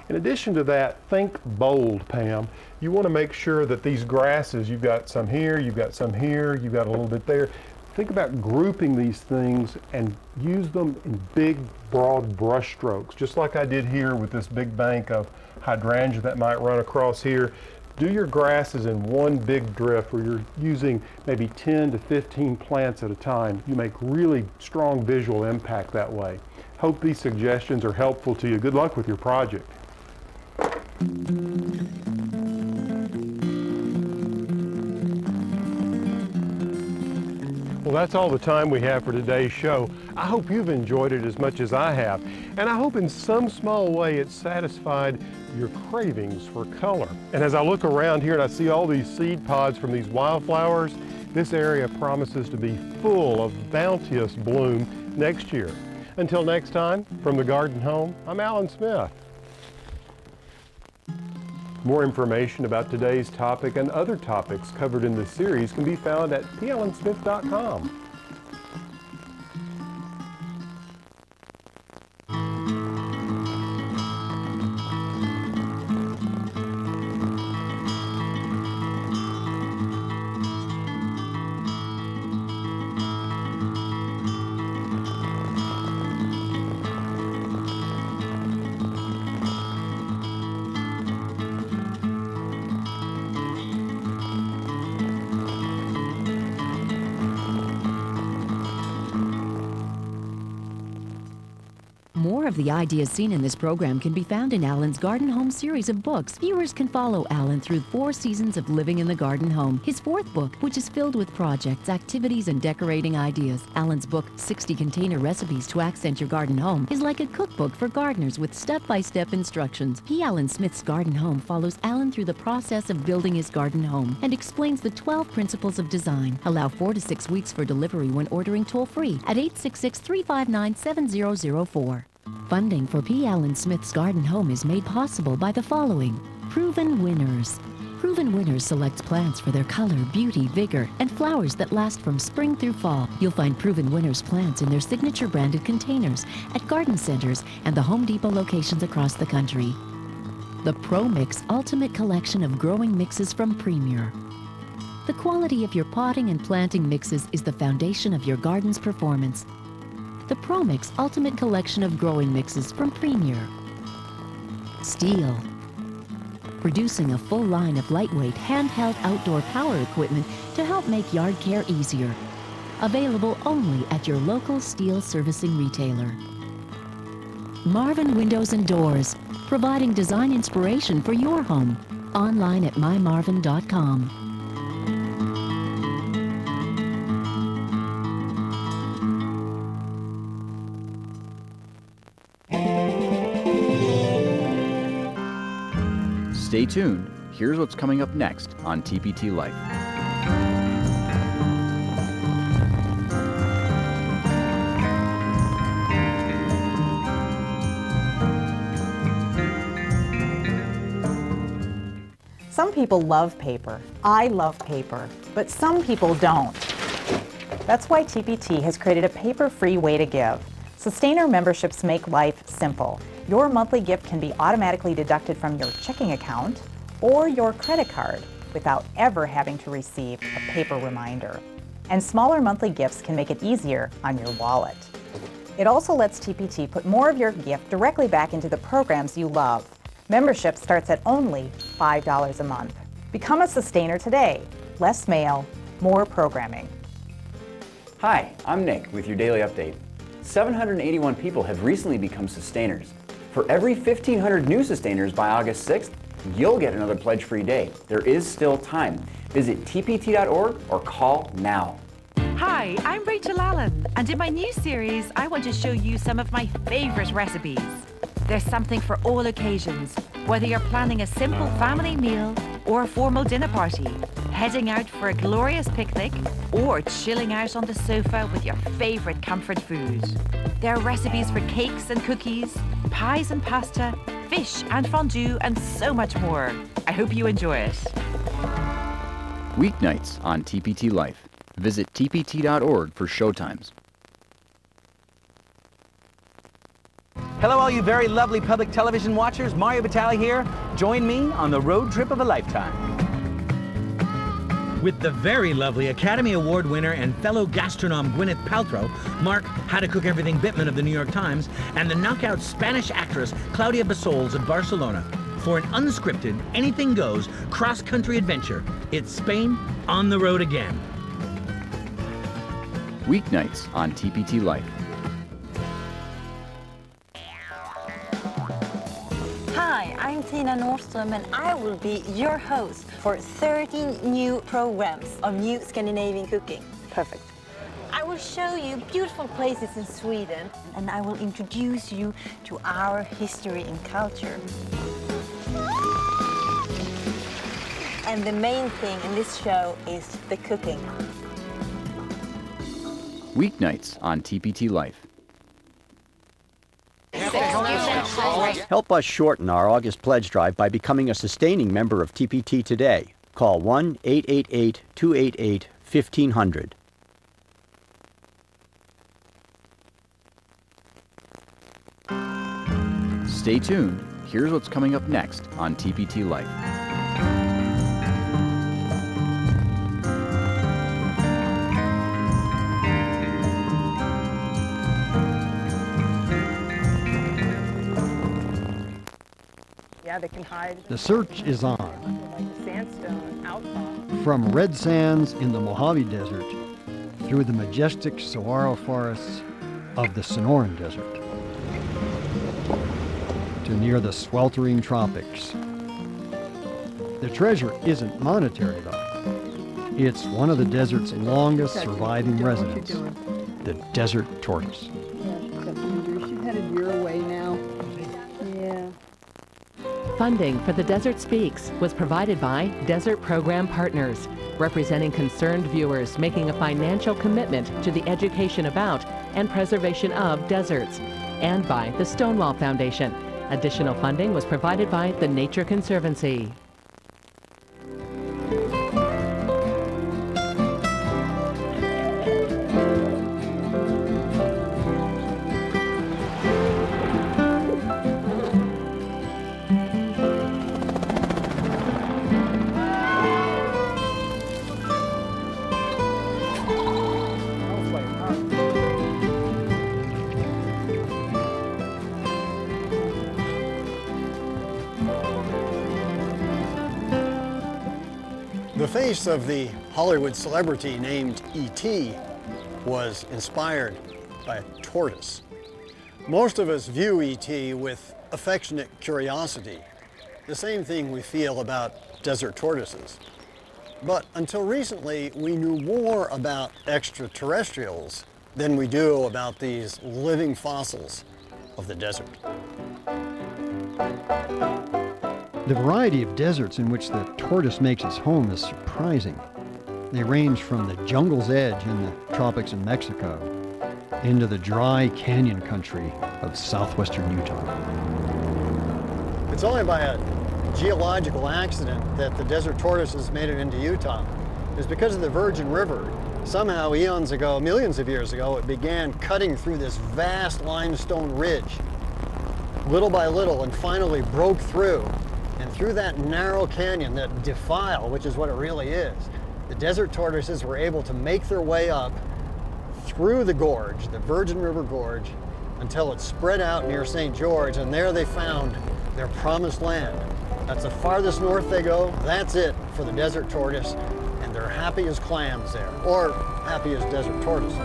In addition to that, think bold, Pam. You want to make sure that these grasses, you've got some here, you've got some here, you've got a little bit there. Think about grouping these things and use them in big, broad brush strokes, just like I did here with this big bank of hydrangea that might run across here. Do your grasses in one big drift where you're using maybe 10 to 15 plants at a time. You make really strong visual impact that way. Hope these suggestions are helpful to you. Good luck with your project. Well, that's all the time we have for today's show. I hope you've enjoyed it as much as I have, and I hope in some small way it satisfied your cravings for color. And as I look around here and I see all these seed pods from these wildflowers, this area promises to be full of bounteous bloom next year. Until next time, from the Garden Home, I'm Alan Smith. More information about today's topic and other topics covered in this series can be found at PAlanSmith.com. More of the ideas seen in this program can be found in Alan's Garden Home series of books. Viewers can follow Alan through 4 seasons of living in the garden home. His 4th book, which is filled with projects, activities, and decorating ideas. Alan's book, 60 Container Recipes to Accent Your Garden Home, is like a cookbook for gardeners with step-by-step instructions. P. Alan Smith's Garden Home follows Alan through the process of building his garden home and explains the 12 principles of design. Allow 4 to 6 weeks for delivery when ordering toll-free at 866-359-7004. Funding for P. Alan Smith's Garden Home is made possible by the following. Proven Winners. Proven Winners selects plants for their color, beauty, vigor, and flowers that last from spring through fall. You'll find Proven Winners plants in their signature branded containers at garden centers and the Home Depot locations across the country. The Pro Mix Ultimate Collection of growing mixes from Premier. The quality of your potting and planting mixes is the foundation of your garden's performance. The Pro Mix Ultimate Collection of growing mixes from Premier. Steel. Producing a full line of lightweight handheld outdoor power equipment to help make yard care easier. Available only at your local steel servicing retailer. Marvin Windows and Doors, providing design inspiration for your home. Online at mymarvin.com. Stay tuned. Here's what's coming up next on TPT Life. Some people love paper. I love paper, but some people don't. That's why TPT has created a paper-free way to give. Sustainer memberships make life simple. Your monthly gift can be automatically deducted from your checking account or your credit card without ever having to receive a paper reminder. And smaller monthly gifts can make it easier on your wallet. It also lets TPT put more of your gift directly back into the programs you love. Membership starts at only $5 a month. Become a sustainer today. Less mail, more programming. Hi, I'm Nick with your daily update. 781 people have recently become sustainers. For every 1,500 new sustainers by August 6th, you'll get another pledge-free day. There is still time. Visit tpt.org or call now. Hi, I'm Rachel Allen, and in my new series, I want to show you some of my favorite recipes. There's something for all occasions, whether you're planning a simple family meal or a formal dinner party, heading out for a glorious picnic, or chilling out on the sofa with your favorite comfort food. There are recipes for cakes and cookies, pies and pasta, fish and fondue, and so much more. I hope you enjoy it. Weeknights on TPT Life. Visit tpt.org for showtimes. Hello, all you very lovely public television watchers. Mario Batali here. Join me on the road trip of a lifetime. With the very lovely Academy Award winner and fellow gastronome Gwyneth Paltrow, Mark How to Cook Everything Bittman of the New York Times, and the knockout Spanish actress Claudia Basols of Barcelona for an unscripted, anything-goes, cross-country adventure. It's Spain on the road again. Weeknights on TPT Life. Hi, I'm Tina Nordström, and I will be your host for 13 new programs of new Scandinavian cooking. Perfect. I will show you beautiful places in Sweden, and I will introduce you to our history and culture. And the main thing in this show is the cooking. Weeknights on TPT Life. Help us shorten our August pledge drive by becoming a sustaining member of TPT today. Call 1-888-288-1500. Stay tuned. Here's what's coming up next on TPT Life. Yeah, they can hide. The search is on. Like sandstone outcrop. From red sands in the Mojave Desert through the majestic saguaro forests of the Sonoran Desert to near the sweltering tropics. The treasure isn't monetary, though. It's one of the desert's longest surviving residents, the desert tortoise. She's headed your way now. Yeah. Funding for The Desert Speaks was provided by Desert Program Partners, representing concerned viewers making a financial commitment to the education about and preservation of deserts, and by the Stonewall Foundation. Additional funding was provided by the Nature Conservancy. The face of the Hollywood celebrity named E.T. was inspired by a tortoise. Most of us view E.T. with affectionate curiosity, the same thing we feel about desert tortoises. But until recently, we knew more about extraterrestrials than we do about these living fossils of the desert. The variety of deserts in which the tortoise makes its home is surprising. They range from the jungle's edge in the tropics of Mexico into the dry canyon country of southwestern Utah. It's only by a geological accident that the desert tortoises made it into Utah. It's because of the Virgin River. Somehow, eons ago, millions of years ago, it began cutting through this vast limestone ridge, little by little, and finally broke through. And through that narrow canyon, that defile, which is what it really is, the desert tortoises were able to make their way up through the gorge, the Virgin River Gorge, until it spread out near St. George, and there they found their promised land. That's the farthest north they go. That's it for the desert tortoise, and they're happy as clams there, or happy as desert tortoises.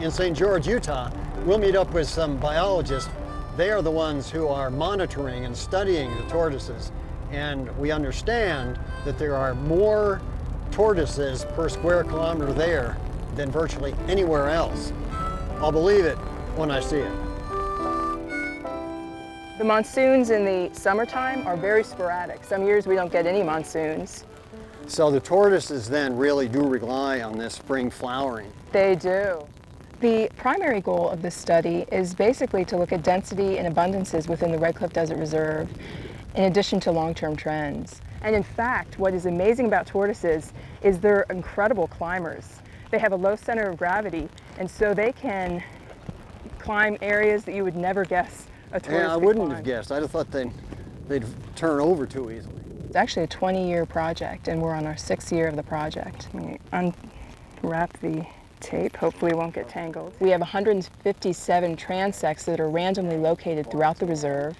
In St. George, Utah, we'll meet up with some biologists. They are the ones who are monitoring and studying the tortoises, and we understand that there are more tortoises per square kilometer there than virtually anywhere else. I'll believe it when I see it. The monsoons in the summertime are very sporadic. Some years we don't get any monsoons. So the tortoises then really do rely on this spring flowering. They do. The primary goal of this study is basically to look at density and abundances within the Red Cliff Desert Reserve, in addition to long-term trends. And in fact, what is amazing about tortoises is they're incredible climbers. They have a low center of gravity, and so they can climb areas that you would never guess a tortoise Yeah, I could wouldn't climb. have guessed. I'd have thought they'd turn over too easily. It's actually a 20-year project, and we're on our 6th year of the project. Let me unwrap the tape. Hopefully it won't get tangled. We have 157 transects that are randomly located throughout the reserve.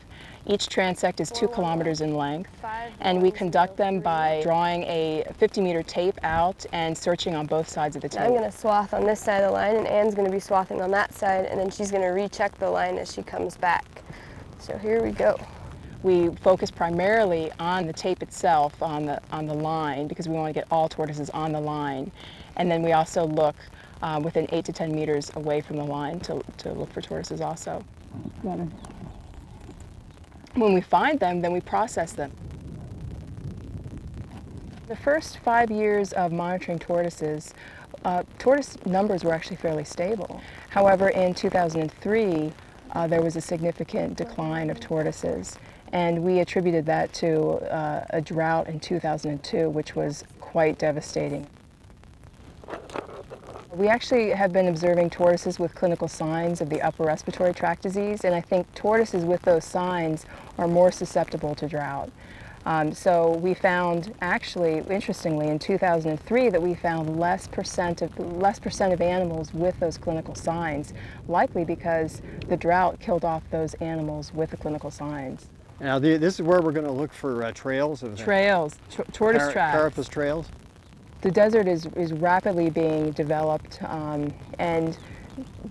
Each transect is 2 kilometers in length, and we conduct them by drawing a 50-meter tape out and searching on both sides of the tape. I'm going to swath on this side of the line, and Anne's going to be swathing on that side, and then she's going to recheck the line as she comes back. So here we go. We focus primarily on the tape itself, on the line, because we want to get all tortoises on the line. And then we also look within 8 to 10 meters away from the line to look for tortoises also. When we find them, then we process them. The first 5 years of monitoring tortoises, tortoise numbers were actually fairly stable. However, in 2003, there was a significant decline of tortoises, and we attributed that to a drought in 2002, which was quite devastating. We actually have been observing tortoises with clinical signs of the upper respiratory tract disease, and I think tortoises with those signs are more susceptible to drought. So we found, actually, interestingly, in 2003, that we found less percent of animals with those clinical signs, likely because the drought killed off those animals with the clinical signs. Now, this is where we're going to look for trails of Trails, tortoise tracks. Carapace trails. The desert is rapidly being developed, and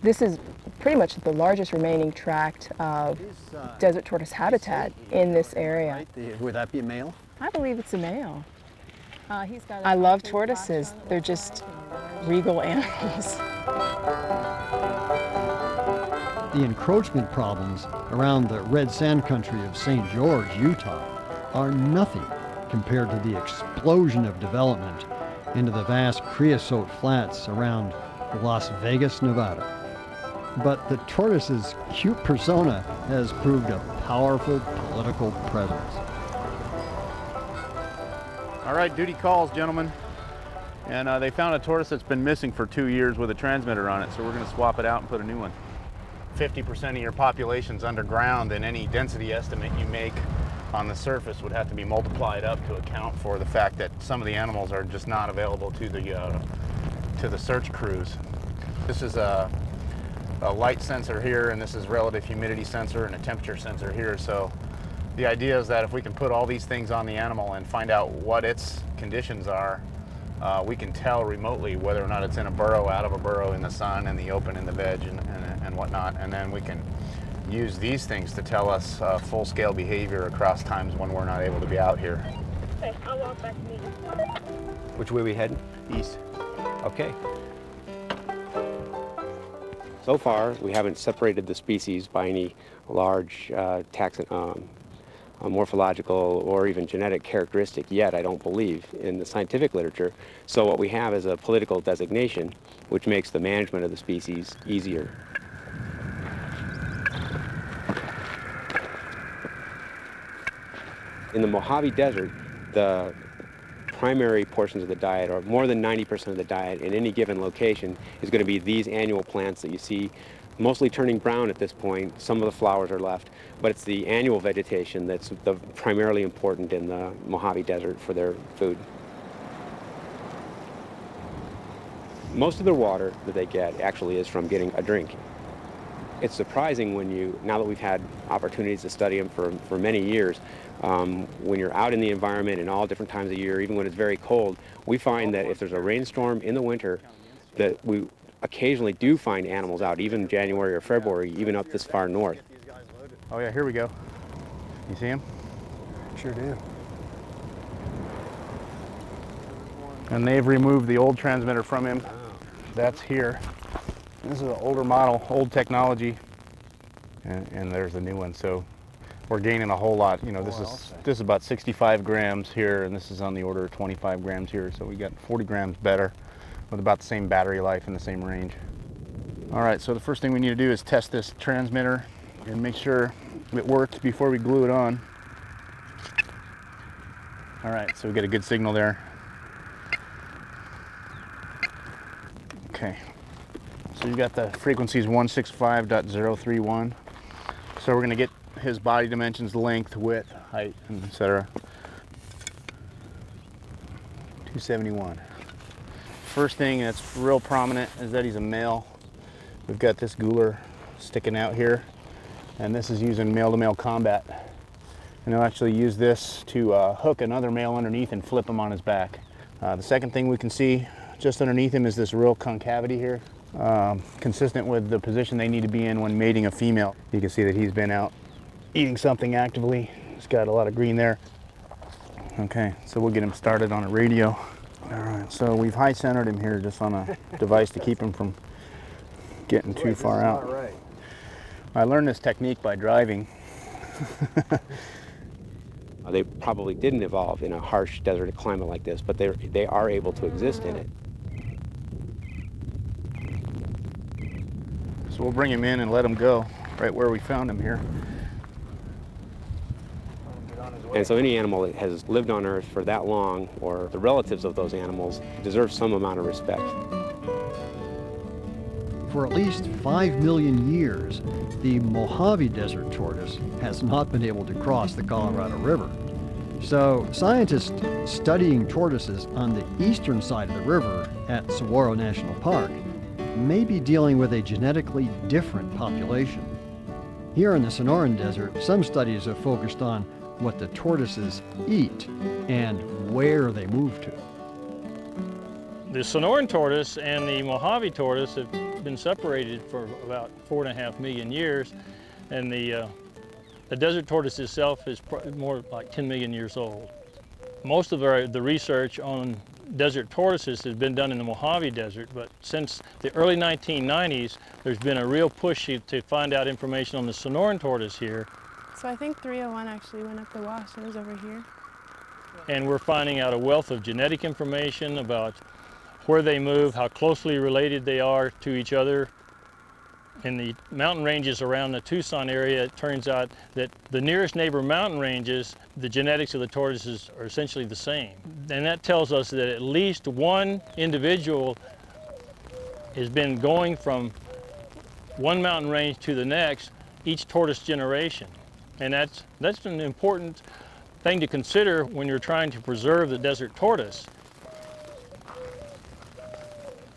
this is pretty much the largest remaining tract of desert tortoise habitat in this area. Would that be a male? I believe it's a male. I love tortoises. They're just regal animals. The encroachment problems around the red sand country of St. George, Utah, are nothing compared to the explosion of development into the vast creosote flats around Las Vegas, Nevada. But the tortoise's cute persona has proved a powerful political presence. All right, duty calls, gentlemen. And they found a tortoise that's been missing for 2 years with a transmitter on it, so we're going to swap it out and put a new one. 50% of your population's underground, and any density estimate you make on the surface would have to be multiplied up to account for the fact that some of the animals are just not available to the search crews. This is a light sensor here, and this is relative humidity sensor and a temperature sensor here. So the idea is that if we can put all these things on the animal and find out what its conditions are, we can tell remotely whether or not it's in a burrow, out of a burrow, in the sun, in the open, in the veg, and whatnot. And then we can use these things to tell us full-scale behavior across times when we're not able to be out here. Okay, I'll walk back to me. Which way are we heading? East. Okay. So far, we haven't separated the species by any large morphological or even genetic characteristic yet, I don't believe, in the scientific literature. So what we have is a political designation, which makes the management of the species easier. In the Mojave Desert, the primary portions of the diet, or more than 90% of the diet in any given location, is going to be these annual plants that you see mostly turning brown at this point. Some of the flowers are left, but it's the annual vegetation that's primarily important in the Mojave Desert for their food. Most of the water that they get actually is from getting a drink. It's surprising now that we've had opportunities to study them for many years, when you're out in the environment in all different times of year, even when it's very cold, we find that if there's a rainstorm in the winter, that we occasionally do find animals out, even January or February, even up this far north. Oh yeah, here we go. You see him? Sure do. And they've removed the old transmitter from him. That's here. This is an older model, old technology, and there's the new one. So we're gaining a whole lot. You know, this is about 65 grams here, and this is on the order of 25 grams here. So we got 40 grams better with about the same battery life and the same range. All right, so the first thing we need to do is test this transmitter and make sure it works before we glue it on. All right, so we get a good signal there. Okay, so you got the frequencies 165.031. So we're gonna get his body dimensions, length, width, height, etc. 271. First thing that's real prominent is that he's a male. We've got this gular sticking out here, and this is using male-to-male combat. And I'll actually use this to hook another male underneath and flip him on his back. The second thing we can see just underneath him is this real concavity here, consistent with the position they need to be in when mating a female. You can see that he's been out eating something actively. He's got a lot of green there. Okay, so we'll get him started on a radio. All right, so we've high centered him here just on a device to keep him from getting too far out. Right. I learned this technique by driving. They probably didn't evolve in a harsh desert climate like this, but they are able to exist in it. So we'll bring him in and let him go right where we found him here. And so any animal that has lived on Earth for that long, or the relatives of those animals, deserve some amount of respect. For at least 5 million years, the Mojave Desert tortoise has not been able to cross the Colorado River. So scientists studying tortoises on the eastern side of the river at Saguaro National Park may be dealing with a genetically different population. Here in the Sonoran Desert, some studies have focused on what the tortoises eat and where they move to. The Sonoran tortoise and the Mojave tortoise have been separated for about 4.5 million years, and the desert tortoise itself is more like 10 million years old. Most of the research on desert tortoises has been done in the Mojave Desert, but since the early 1990s, there's been a real push to find out information on the Sonoran tortoise here. So I think 301 actually went up the wash. It was over here. And we're finding out a wealth of genetic information about where they move, how closely related they are to each other. In the mountain ranges around the Tucson area, it turns out that the nearest neighbor mountain ranges, the genetics of the tortoises are essentially the same. And that tells us that at least one individual has been going from one mountain range to the next, each tortoise generation. And that's an important thing to consider when you're trying to preserve the desert tortoise.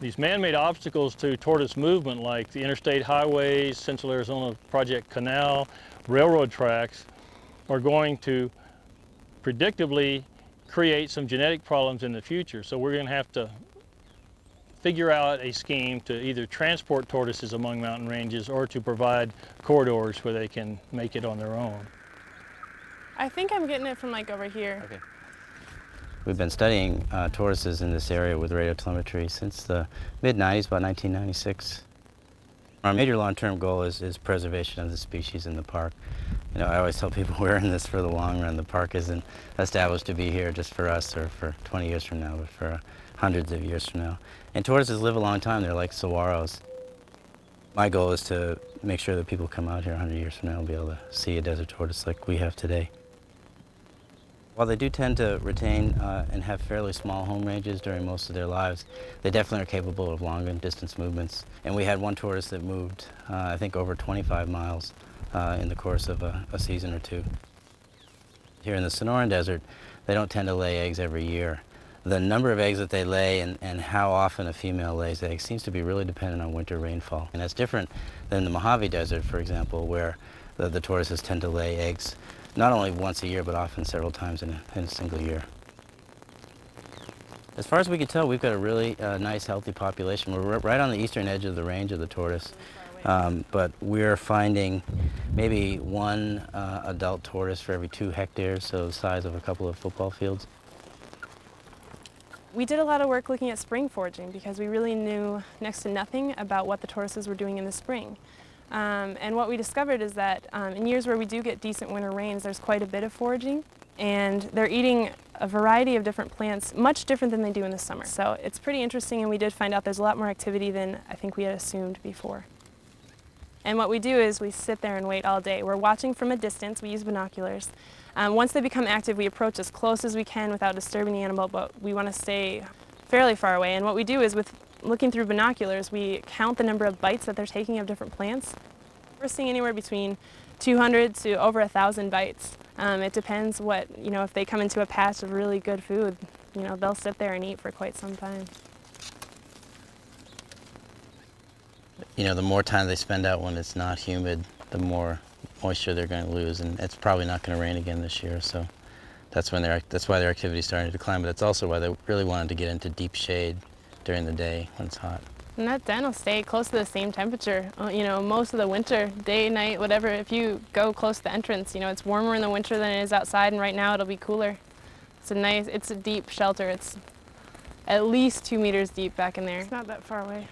These man-made obstacles to tortoise movement, like the interstate highways, Central Arizona Project Canal, railroad tracks, are going to predictably create some genetic problems in the future. So we're going to have to figure out a scheme to either transport tortoises among mountain ranges or to provide corridors where they can make it on their own. I think I'm getting it from like over here. Okay. We've been studying tortoises in this area with radiotelemetry since the mid-90s, about 1996. Our major long-term goal is preservation of the species in the park. You know, I always tell people we're in this for the long run. The park isn't established to be here just for us or for 20 years from now, but for hundreds of years from now. And tortoises live a long time. They're like saguaros. My goal is to make sure that people come out here 100 years from now and be able to see a desert tortoise like we have today. While they do tend to retain and have fairly small home ranges during most of their lives, they definitely are capable of long and distance movements. And we had one tortoise that moved, I think, over 25 miles in the course of a season or two. Here in the Sonoran Desert, they don't tend to lay eggs every year. The number of eggs that they lay and how often a female lays eggs seems to be really dependent on winter rainfall. And that's different than the Mojave Desert, for example, where the tortoises tend to lay eggs not only once a year, but often several times in a single year. As far as we can tell, we've got a really nice, healthy population. We're right on the eastern edge of the range of the tortoise, but we're finding maybe one adult tortoise for every 2 hectares, so the size of a couple of football fields. We did a lot of work looking at spring foraging because we really knew next to nothing about what the tortoises were doing in the spring. And what we discovered is that in years where we do get decent winter rains, there's quite a bit of foraging, and they're eating a variety of different plants, much different than they do in the summer. So it's pretty interesting, and we did find out there's a lot more activity than I think we had assumed before. And what we do is we sit there and wait all day. We're watching from a distance. We use binoculars. Once they become active, we approach as close as we can without disturbing the animal, but we want to stay fairly far away. And what we do is, with looking through binoculars, we count the number of bites that they're taking of different plants. We're seeing anywhere between 200 to over 1,000 bites. It depends what, if they come into a patch of really good food, they'll sit there and eat for quite some time. The more time they spend out when it's not humid, the more moisture they're going to lose, and it's probably not going to rain again this year, so that's why their activity is starting to decline, but it's also why they really wanted to get into deep shade during the day when it's hot. And that den will stay close to the same temperature, most of the winter, day, night, whatever. If you go close to the entrance, it's warmer in the winter than it is outside, and right now it'll be cooler. It's a deep shelter. It's at least 2 meters deep back in there. It's not that far away.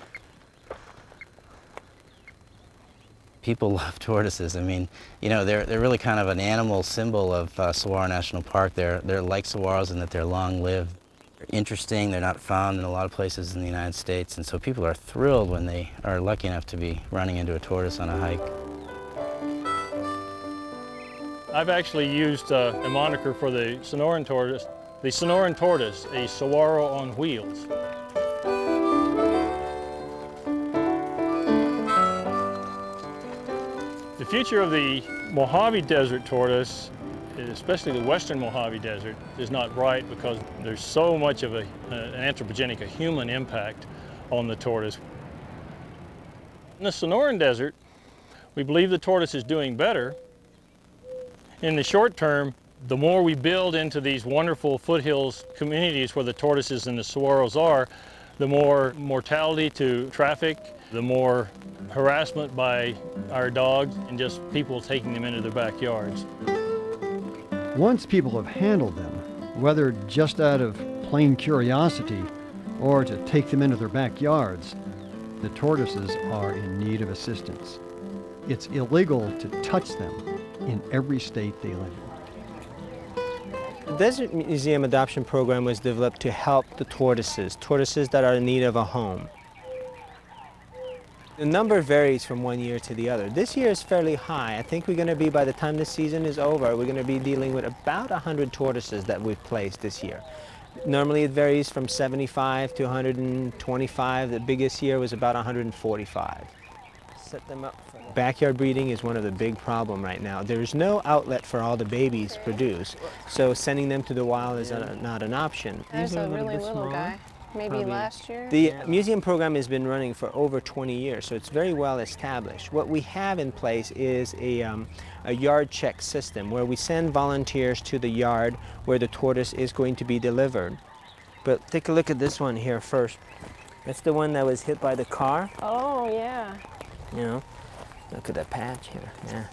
People love tortoises. I mean, they're really kind of an animal symbol of Saguaro National Park. They're like saguaros in that they're long-lived. They're interesting. They're not found in a lot of places in the United States, and so people are thrilled when they are lucky enough to be running into a tortoise on a hike. I've actually used a moniker for the Sonoran tortoise. The Sonoran tortoise, a saguaro on wheels. The future of the Mojave Desert tortoise, especially the western Mojave Desert, is not bright because there's so much of an anthropogenic, a human impact on the tortoise. In the Sonoran Desert, we believe the tortoise is doing better. In the short term, the more we build into these wonderful foothills communities where the tortoises and the saguaros are, the more mortality to traffic, the more harassment by our dogs, and just people taking them into their backyards. Once people have handled them, whether just out of plain curiosity or to take them into their backyards, the tortoises are in need of assistance. It's illegal to touch them in every state they live in. The Desert Museum Adoption Program was developed to help the tortoises that are in need of a home. The number varies from one year to the other. This year is fairly high. I think we're going to be, by the time the season is over, we're going to be dealing with about 100 tortoises that we've placed this year. Normally it varies from 75 to 125. The biggest year was about 145. Set them up. Backyard breeding is one of the big problems right now. There's no outlet for all the babies to produce, so sending them to the wild is not an option. There's a really little guy. Maybe probably last year? The museum program has been running for over 20 years, so it's very well established. What we have in place is a yard check system where we send volunteers to the yard where the tortoise is going to be delivered. But take a look at this one here first. That's the one that was hit by the car. Oh, yeah. You know, look at that patch here. Yeah.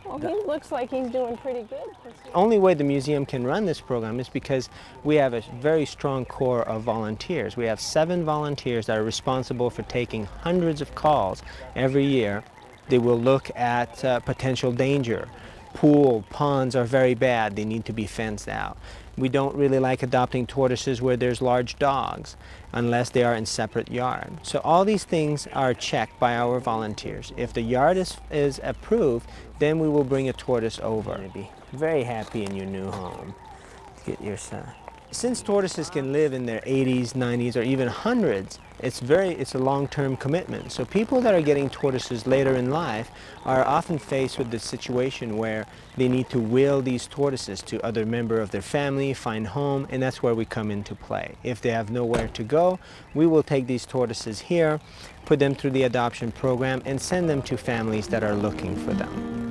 Well, he looks like he's doing pretty good. The only way the museum can run this program is because we have a very strong core of volunteers. We have 7 volunteers that are responsible for taking hundreds of calls every year. They will look at potential danger. Ponds are very bad. They need to be fenced out. We don't really like adopting tortoises where there's large dogs unless they are in separate yards. So all these things are checked by our volunteers. If the yard is approved, then we will bring a tortoise over. You'll be very happy in your new home. Get your son. Since tortoises can live in their 80s, 90s, or even hundreds, it's a long-term commitment. So people that are getting tortoises later in life are often faced with the situation where they need to will these tortoises to other members of their family, find home, and that's where we come into play. If they have nowhere to go, we will take these tortoises here, put them through the adoption program, and send them to families that are looking for them.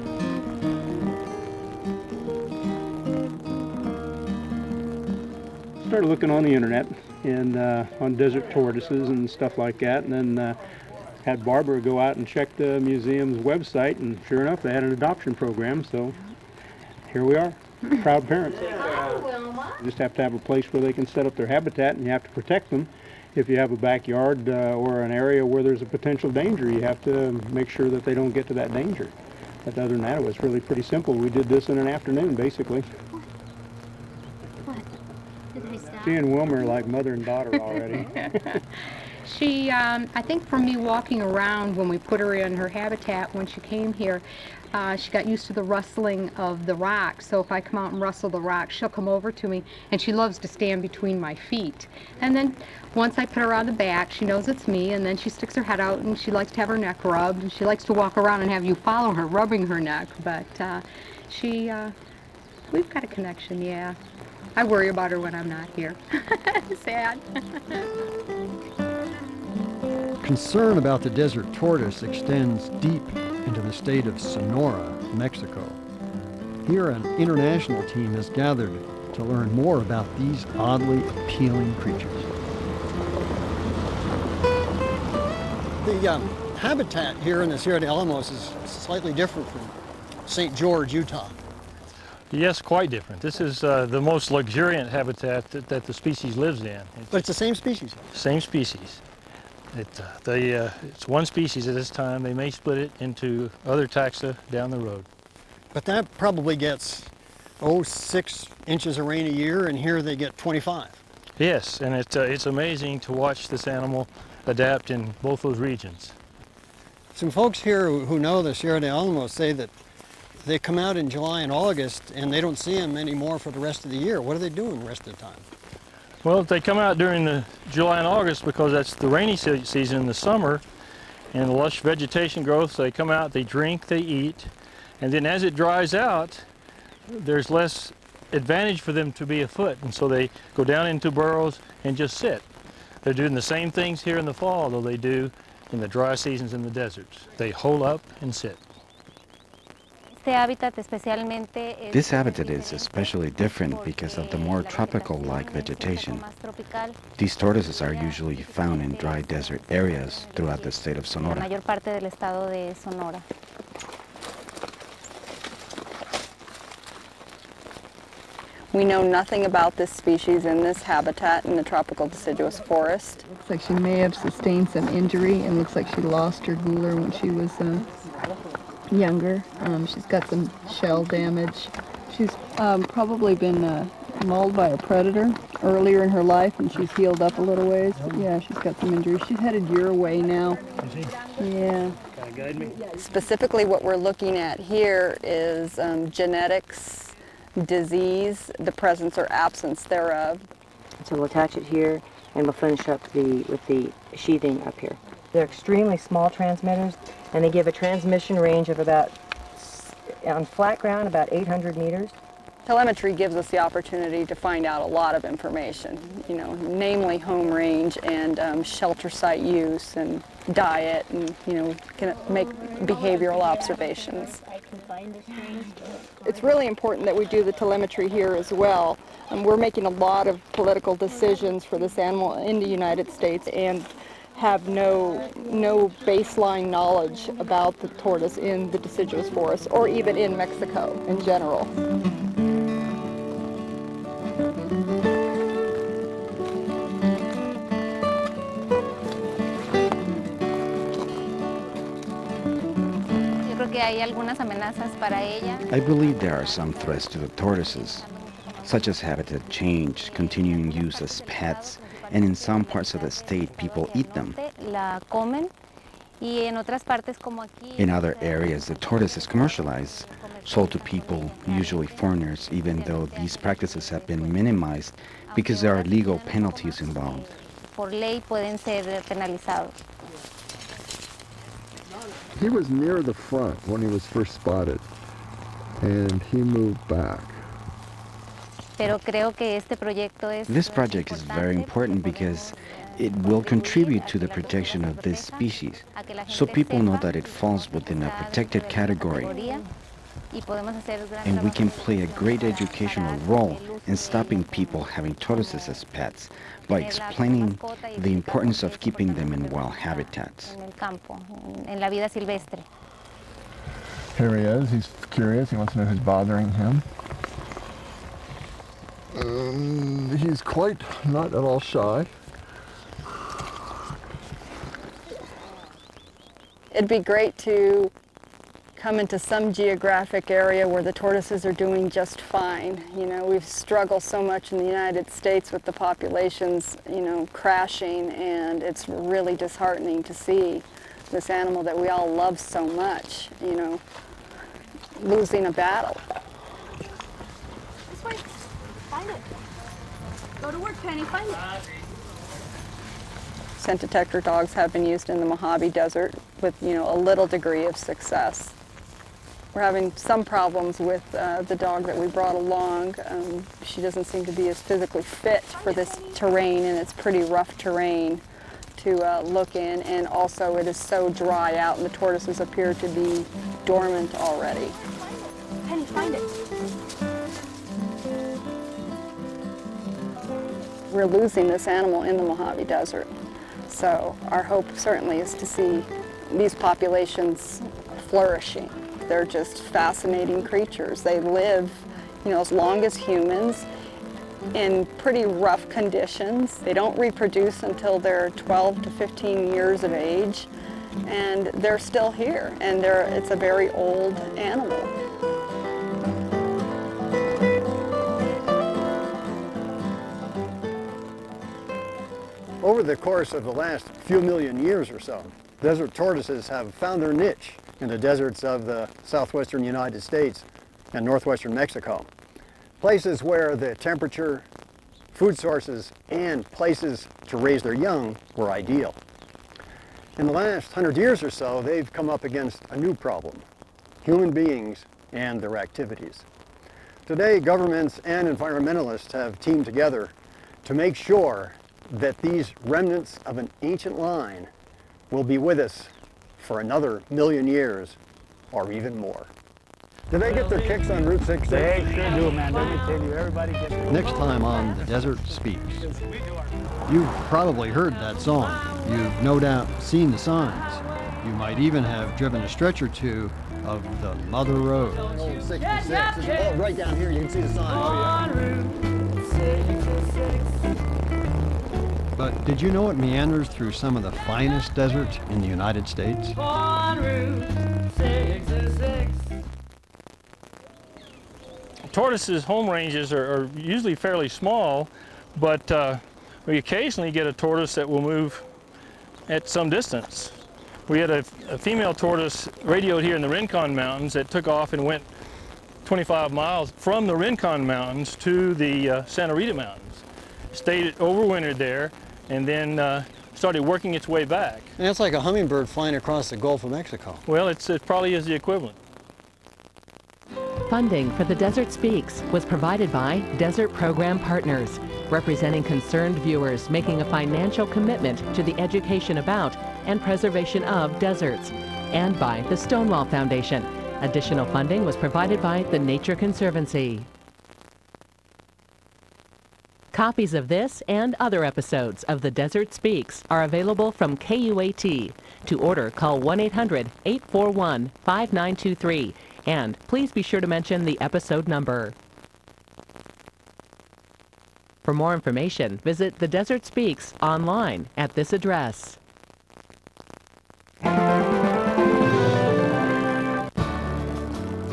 Started looking on the internet and on desert tortoises and stuff like that, and then had Barbara go out and check the museum's website, and sure enough they had an adoption program, so here we are, proud parents. You just have to have a place where they can set up their habitat, and you have to protect them. If you have a backyard or an area where there's a potential danger, you have to make sure that they don't get to that danger. But other than that, it was really pretty simple. We did this in an afternoon basically. She and Wilmer are like mother and daughter already. She, I think from me walking around when we put her in her habitat when she came here, she got used to the rustling of the rocks. So if I come out and rustle the rocks, she'll come over to me, and she loves to stand between my feet. And then once I put her on the back, she knows it's me, and then she sticks her head out, and she likes to have her neck rubbed, and she likes to walk around and have you follow her, rubbing her neck. But we've got a connection, yeah. I worry about her when I'm not here. Sad. Concern about the desert tortoise extends deep into the state of Sonora, Mexico. Here, an international team has gathered to learn more about these oddly appealing creatures. The habitat here in the Sierra de Alamos is slightly different from St. George, Utah. Yes, quite different. This is the most luxuriant habitat that the species lives in. But it's the same species? Same species. It's one species at this time. They may split it into other taxa down the road. But that probably gets, 6 inches of rain a year, and here they get 25. Yes, and it's amazing to watch this animal adapt in both those regions. Some folks here who know the Sierra de Alamos say that they come out in July and August and they don't see them anymore for the rest of the year. What are they doing the rest of the time? Well, they come out during the July and August because that's the rainy season in the summer and the lush vegetation growth. So they come out, they drink, they eat, and then as it dries out, there's less advantage for them to be afoot, and so they go down into burrows and just sit. They're doing the same things here in the fall, though they do in the dry seasons in the deserts. They hole up and sit. This habitat is especially different because of the more tropical-like vegetation. These tortoises are usually found in dry desert areas throughout the state of Sonora. We know nothing about this species in this habitat in the tropical deciduous forest. Looks like she may have sustained some injury, and looks like she lost her gular when she was younger. She's got some shell damage. She's probably been mauled by a predator earlier in her life, and she's healed up a little ways. But yeah, she's got some injuries. She's headed your way now. Yeah. Can you guide me? Specifically, what we're looking at here is genetics, disease, the presence or absence thereof. So we'll attach it here, and we'll finish up with the sheathing up here. They're extremely small transmitters, and they give a transmission range of about, on flat ground, about 800 meters. Telemetry gives us the opportunity to find out a lot of information, you know, namely home range and shelter site use and diet, and, you know, can make behavioral observations. It's really important that we do the telemetry here as well. We're making a lot of political decisions for this animal in the United States and have no baseline knowledge about the tortoise in the deciduous forest or even in Mexico in general. I believe there are some threats to the tortoises, such as habitat change, continuing use as pets, and in some parts of the state people eat them. In other areas, the tortoise is commercialized, sold to people, usually foreigners, even though these practices have been minimized because there are legal penalties involved. He was near the front when he was first spotted, and he moved back. This project is very important because it will contribute to the protection of this species, so people know that it falls within a protected category. And we can play a great educational role in stopping people having tortoises as pets by explaining the importance of keeping them in wild habitats. Here he is. He's curious. He wants to know who's bothering him. He's quite not at all shy. It'd be great to come into some geographic area where the tortoises are doing just fine. You know, we've struggled so much in the United States with the populations, you know, crashing, and it's really disheartening to see this animal that we all love so much, you know, losing a battle. This way. Find it. Go to work, Penny. Find it. Scent detector dogs have been used in the Mojave Desert with, you know, a little degree of success. We're having some problems with the dog that we brought along. She doesn't seem to be as physically fit for this terrain, and it's pretty rough terrain to look in, and also it is so dry out and the tortoises appear to be dormant already. Penny, find it. We're losing this animal in the Mojave Desert. So our hope certainly is to see these populations flourishing. They're just fascinating creatures. They live, you know, as long as humans in pretty rough conditions. They don't reproduce until they're 12 to 15 years of age, and they're still here, and it's a very old animal. Over the course of the last few million years or so, desert tortoises have found their niche in the deserts of the southwestern United States and northwestern Mexico. Places where the temperature, food sources, and places to raise their young were ideal. In the last 100 years or so, they've come up against a new problem: human beings and their activities. Today, governments and environmentalists have teamed together to make sure that these remnants of an ancient line will be with us for another million years or even more. Do they get their kicks on Route 66? They sure do, man. Let me tell you, everybody gets their... Next time on The Desert Speaks. You've probably heard that song. You've no doubt seen the signs. You might even have driven a stretch or two of the Mother Road. Old 66. Oh, right down here you can see the sign. Oh, yeah. But did you know it meanders through some of the finest deserts in the United States? Tortoises' home ranges are usually fairly small, but we occasionally get a tortoise that will move at some distance. We had a female tortoise radioed here in the Rincon Mountains that took off and went 25 miles from the Rincon Mountains to the Santa Rita Mountains. Stayed overwintered there, and then started working its way back. And that's like a hummingbird flying across the Gulf of Mexico. Well, it probably is the equivalent. Funding for the Desert Speaks was provided by Desert Program Partners, representing concerned viewers making a financial commitment to the education about and preservation of deserts, and by the Stonewall Foundation. Additional funding was provided by the Nature Conservancy. Copies of this and other episodes of The Desert Speaks are available from KUAT. To order, call 1-800-841-5923, and please be sure to mention the episode number. For more information, visit The Desert Speaks online at this address.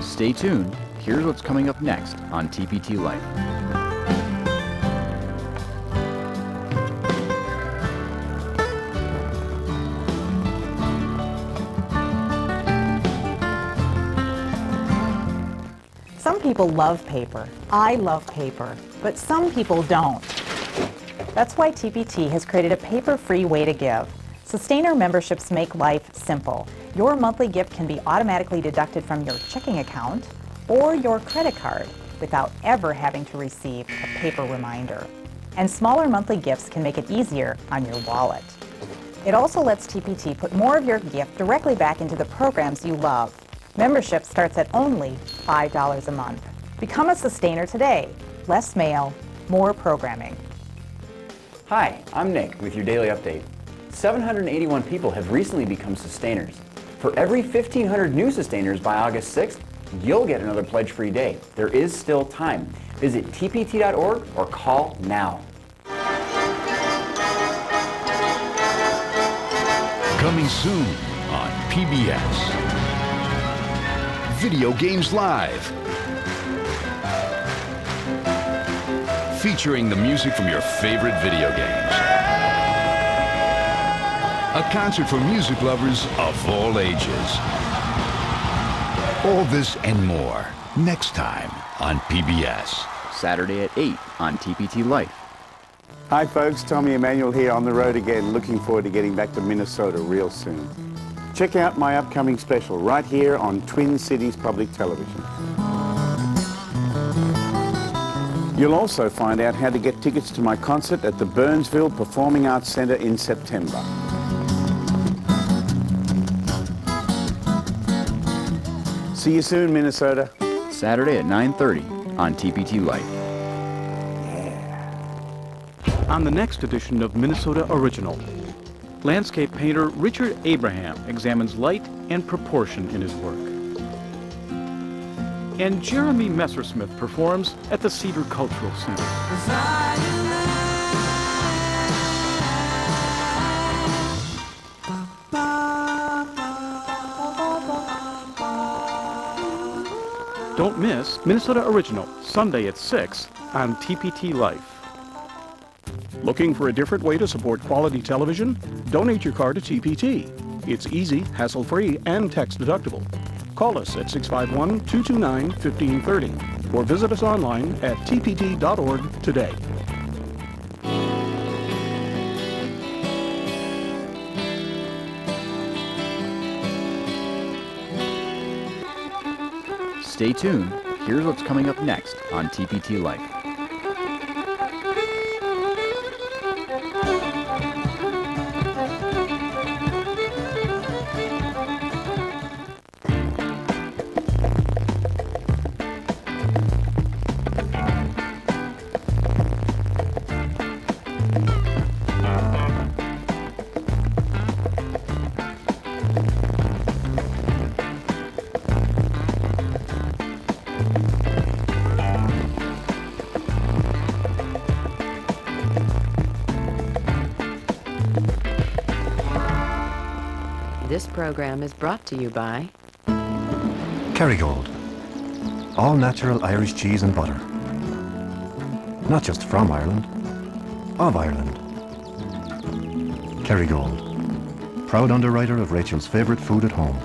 Stay tuned. Here's what's coming up next on TPT Life. Some people love paper. I love paper, but some people don't. That's why TPT has created a paper-free way to give. Sustainer memberships make life simple. Your monthly gift can be automatically deducted from your checking account or your credit card without ever having to receive a paper reminder. And smaller monthly gifts can make it easier on your wallet. It also lets TPT put more of your gift directly back into the programs you love. Membership starts at only $5 a month. Become a sustainer today. Less mail, more programming. Hi, I'm Nick with your daily update. 781 people have recently become sustainers. For every 1,500 new sustainers by August 6th, you'll get another pledge-free day. There is still time. Visit tpt.org or call now. Coming soon on PBS. Video Games Live. Featuring the music from your favorite video games. A concert for music lovers of all ages. All this and more next time on PBS. Saturday at 8 on TPT Life. Hi folks, Tommy Emmanuel here on the road again. Looking forward to getting back to Minnesota real soon. Check out my upcoming special right here on Twin Cities Public Television. You'll also find out how to get tickets to my concert at the Burnsville Performing Arts Center in September. See you soon, Minnesota. Saturday at 9:30 on TPT Life. On the next edition of Minnesota Original, landscape painter Richard Abraham examines light and proportion in his work. And Jeremy Messersmith performs at the Cedar Cultural Center. Don't miss Minnesota Original, Sunday at 6 on TPT Life. Looking for a different way to support quality television? Donate your car to TPT. It's easy, hassle-free, and tax-deductible. Call us at 651-229-1530 or visit us online at tpt.org today. Stay tuned. Here's what's coming up next on TPT Life. This program is brought to you by Kerrygold. All natural Irish cheese and butter. Not just from Ireland, of Ireland. Kerrygold. Proud underwriter of Rachel's favourite food at home.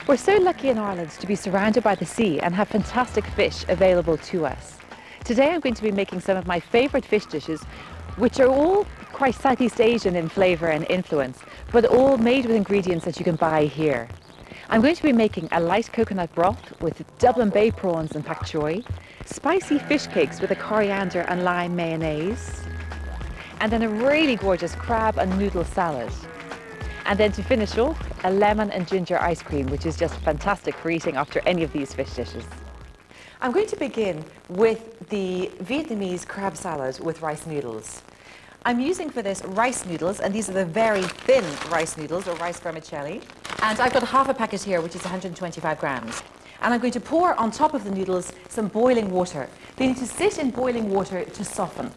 We're so lucky in Ireland to be surrounded by the sea and have fantastic fish available to us. Today I'm going to be making some of my favourite fish dishes, which are all quite Southeast Asian in flavour and influence, but all made with ingredients that you can buy here. I'm going to be making a light coconut broth with Dublin Bay prawns and pak choy, spicy fish cakes with a coriander and lime mayonnaise, and then a really gorgeous crab and noodle salad. And then to finish off, a lemon and ginger ice cream, which is just fantastic for eating after any of these fish dishes. I'm going to begin with the Vietnamese crab salad with rice noodles. I'm using for this rice noodles, and these are the very thin rice noodles, or rice vermicelli. And I've got half a packet here, which is 125 grams. And I'm going to pour on top of the noodles some boiling water. They need to sit in boiling water to soften.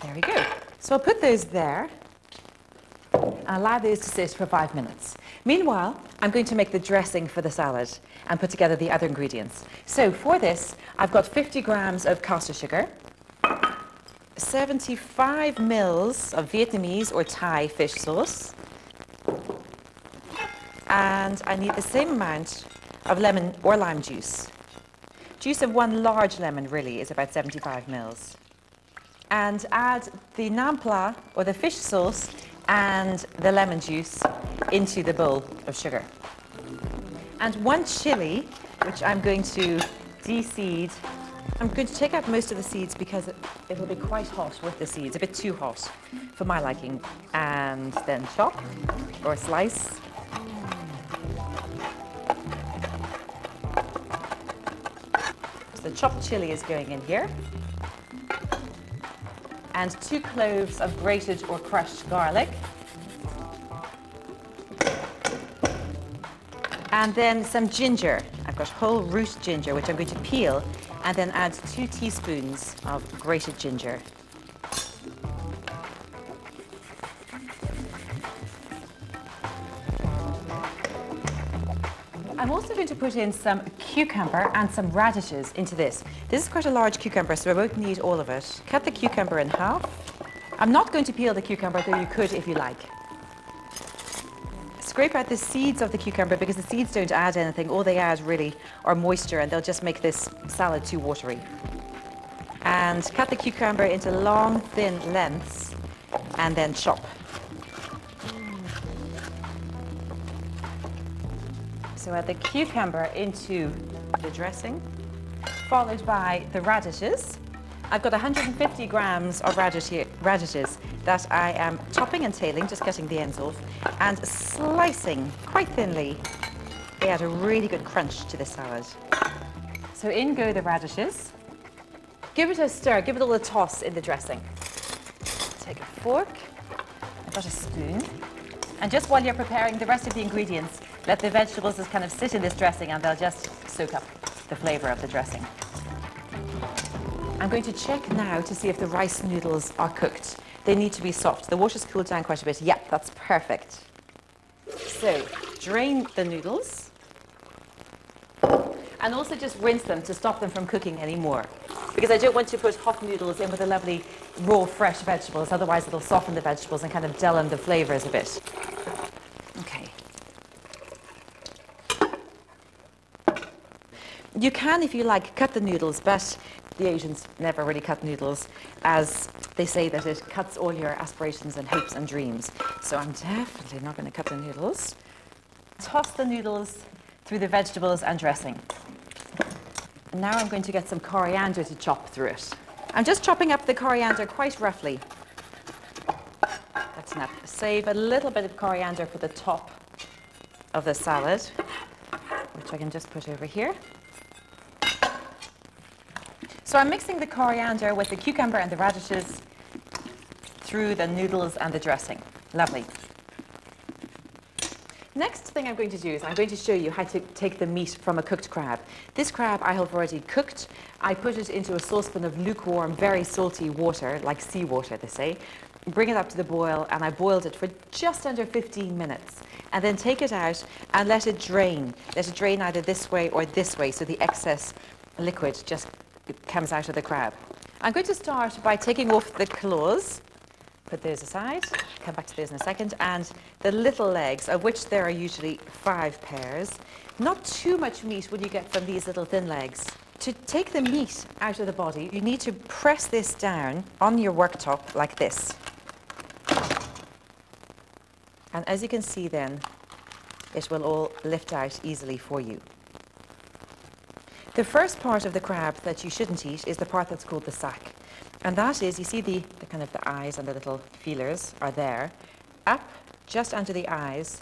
There we go. So I'll put those there and allow those to sit for 5 minutes. Meanwhile, I'm going to make the dressing for the salad and put together the other ingredients. So for this, I've got 50 grams of caster sugar, 75 mils of Vietnamese or Thai fish sauce, and I need the same amount of lemon or lime juice. Juice of one large lemon really is about 75 mils. And add the naan pla or the fish sauce and the lemon juice into the bowl of sugar. And one chili, which I'm going to de-seed. I'm going to take out most of the seeds because it will be quite hot with the seeds, a bit too hot for my liking. And then chop or slice. So the chopped chili is going in here. And 2 cloves of grated or crushed garlic. And then some ginger. I've got whole root ginger, which I'm going to peel, and then add 2 teaspoons of grated ginger. I'm also going to put in some cucumber and some radishes into this. This is quite a large cucumber, so I won't need all of it. Cut the cucumber in half. I'm not going to peel the cucumber, though you could if you like. Scrape out the seeds of the cucumber because the seeds don't add anything. All they add really are moisture, and they'll just make this salad too watery. And cut the cucumber into long, thin lengths, and then chop. So add the cucumber into the dressing, followed by the radishes. I've got 150 grams of radishes that I am chopping and tailing, just cutting the ends off, and slicing quite thinly. They add a really good crunch to the salad. So in go the radishes. Give it a stir, give it a little toss in the dressing. Take a fork, I've got a spoon, and just while you're preparing the rest of the ingredients, let the vegetables just kind of sit in this dressing and they'll just soak up the flavour of the dressing. I'm going to check now to see if the rice noodles are cooked. They need to be soft. The water's cooled down quite a bit. Yep, that's perfect. So, drain the noodles. And also just rinse them to stop them from cooking anymore. Because I don't want to put hot noodles in with the lovely raw, fresh vegetables. Otherwise, it'll soften the vegetables and kind of dull in the flavours a bit. Okay. You can, if you like, cut the noodles, but the Asians never really cut noodles, as they say that it cuts all your aspirations and hopes and dreams. So I'm definitely not going to cut the noodles. Toss the noodles through the vegetables and dressing. And now I'm going to get some coriander to chop through it. I'm just chopping up the coriander quite roughly. That's enough. Save a little bit of coriander for the top of the salad, which I can just put over here. So I'm mixing the coriander with the cucumber and the radishes through the noodles and the dressing. Lovely. Next thing I'm going to do is I'm going to show you how to take the meat from a cooked crab. This crab I have already cooked. I put it into a saucepan of lukewarm, very salty water, like seawater, they say. Bring it up to the boil, and I boiled it for just under 15 minutes. And then take it out and let it drain. Let it drain either this way or this way, so the excess liquid just comes out of the crab. I'm going to start by taking off the claws Put those aside, come back to those in a second. And the little legs, of which there are usually 5 pairs. Not too much meat will you get from these little thin legs. To take the meat out of the body, you need to press this down on your worktop like this. And as you can see then, it will all lift out easily for you. The first part of the crab that you shouldn't eat is the part that's called the sac. And that is, you see the kind of the eyes and the little feelers are there. Up, just under the eyes,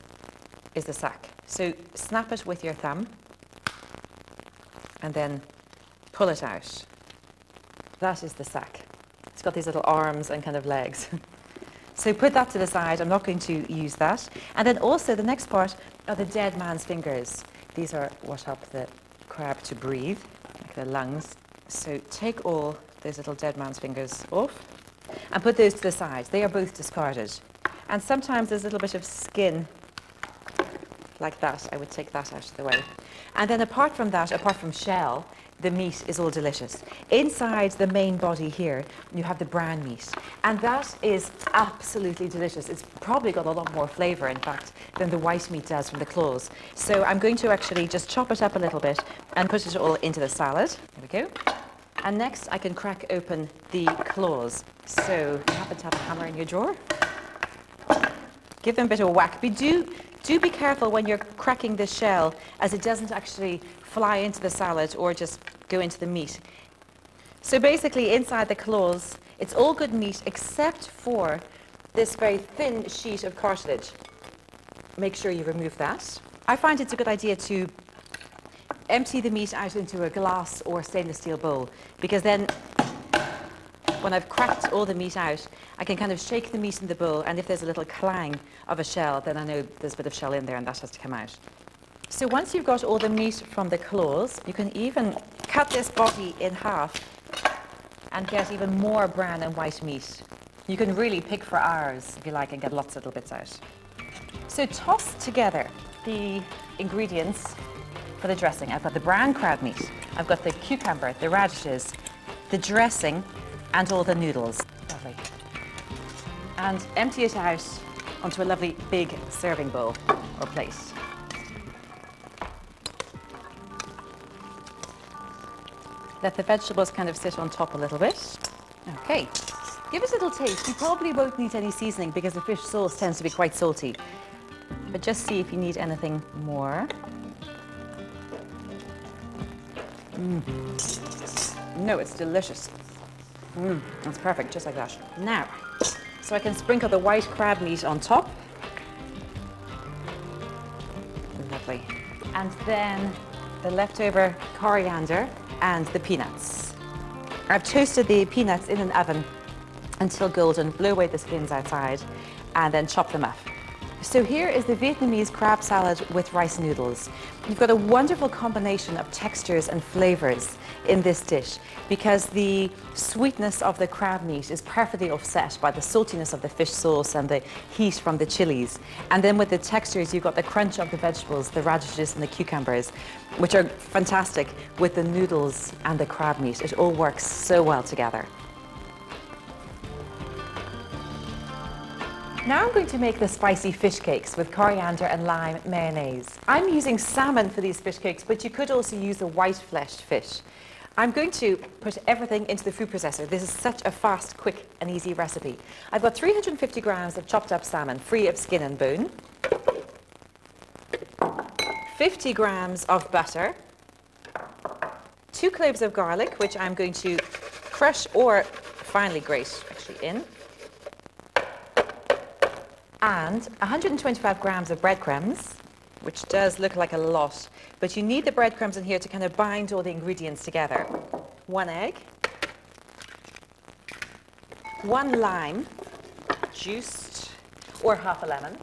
is the sac. So snap it with your thumb and then pull it out. That is the sac. It's got these little arms and kind of legs. So put that to the side. I'm not going to use that. And then also the next part are the dead man's fingers. These are what help the crab to breathe, like the lungs. So take all those little dead man's fingers off and put those to the side. They are both discarded. And sometimes there's a little bit of skin like that. I would take that out of the way. And then apart from that, apart from shell, the meat is all delicious. Inside the main body here, you have the brown meat. And that is absolutely delicious. It's probably got a lot more flavour, in fact, than the white meat does from the claws. So I'm going to actually just chop it up a little bit and put it all into the salad. There we go. And next I can crack open the claws. So you happen to have a hammer in your drawer. Give them a bit of a whack. But do be careful when you're cracking the shell, as it doesn't actually fly into the salad or just go into the meat. So basically inside the claws, it's all good meat except for this very thin sheet of cartilage. Make sure you remove that. I find it's a good idea to empty the meat out into a glass or stainless steel bowl, because then when I've cracked all the meat out, I can kind of shake the meat in the bowl, and if there's a little clang of a shell, then I know there's a bit of shell in there and that has to come out. So once you've got all the meat from the claws, you can even cut this body in half and get even more brown and white meat. You can really pick for hours, if you like, and get lots of little bits out. So toss together the ingredients for the dressing. I've got the brown crab meat, I've got the cucumber, the radishes, the dressing, and all the noodles. Lovely. And empty it out onto a lovely big serving bowl or plate. Let the vegetables kind of sit on top a little bit. Okay, give it a little taste. You probably won't need any seasoning because the fish sauce tends to be quite salty. But just see if you need anything more. No, it's delicious. That's perfect, just like that. Now, so I can sprinkle the white crab meat on top. Lovely. And then the leftover coriander and the peanuts. I've toasted the peanuts in an oven until golden, blow away the skins outside, and then chop them up. So here is the Vietnamese crab salad with rice noodles. You've got a wonderful combination of textures and flavors in this dish because the sweetness of the crab meat is perfectly offset by the saltiness of the fish sauce and the heat from the chilies. And then with the textures, you've got the crunch of the vegetables, the radishes and the cucumbers, which are fantastic with the noodles and the crab meat. It all works so well together. Now I'm going to make the spicy fish cakes with coriander and lime mayonnaise. I'm using salmon for these fish cakes, but you could also use a white-fleshed fish. I'm going to put everything into the food processor. This is such a fast, quick and easy recipe. I've got 350 grams of chopped up salmon, free of skin and bone, 50 grams of butter, 2 cloves of garlic, which I'm going to crush or finely grate actually in, and 125 grams of breadcrumbs, which does look like a lot, but you need the breadcrumbs in here to kind of bind all the ingredients together. 1 egg, 1 lime, juiced, or half a lemon,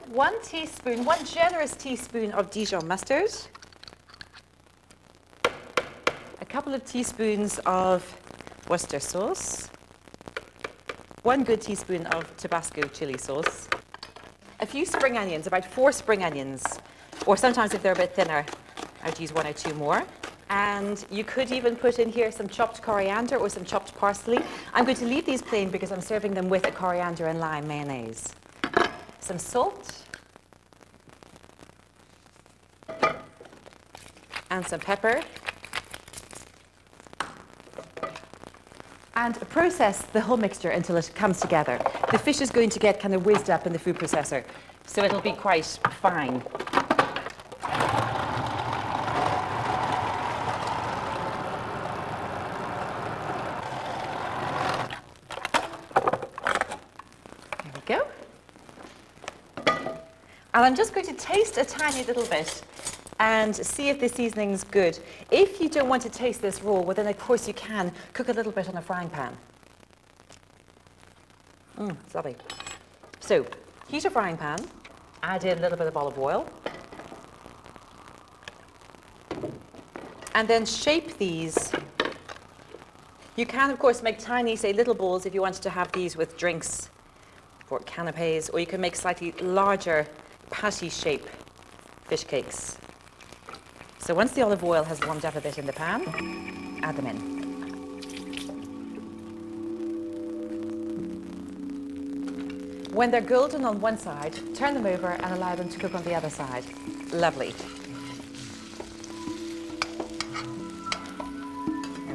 1 generous teaspoon of Dijon mustard, a couple of teaspoons of Worcester sauce, 1 good teaspoon of Tabasco chili sauce, a few spring onions, about 4 spring onions, or sometimes if they're a bit thinner, I'd use 1 or 2 more, And you could even put in here some chopped coriander or some chopped parsley. I'm going to leave these plain because I'm serving them with a coriander and lime mayonnaise. Some salt. And some pepper. And process the whole mixture until it comes together. The fish is going to get kind of whizzed up in the food processor, so it'll be quite fine. There we go. And I'm just going to taste a tiny little bit and see if the seasoning's good. If you don't want to taste this raw, well then of course you can cook a little bit on a frying pan. It's lovely. So, heat a frying pan, add in a little bit of olive oil, and then shape these. You can of course make tiny, say little balls if you wanted to have these with drinks or canapes, or you can make slightly larger patty shape fish cakes. So once the olive oil has warmed up a bit in the pan, add them in. When they're golden on one side, turn them over and allow them to cook on the other side. Lovely.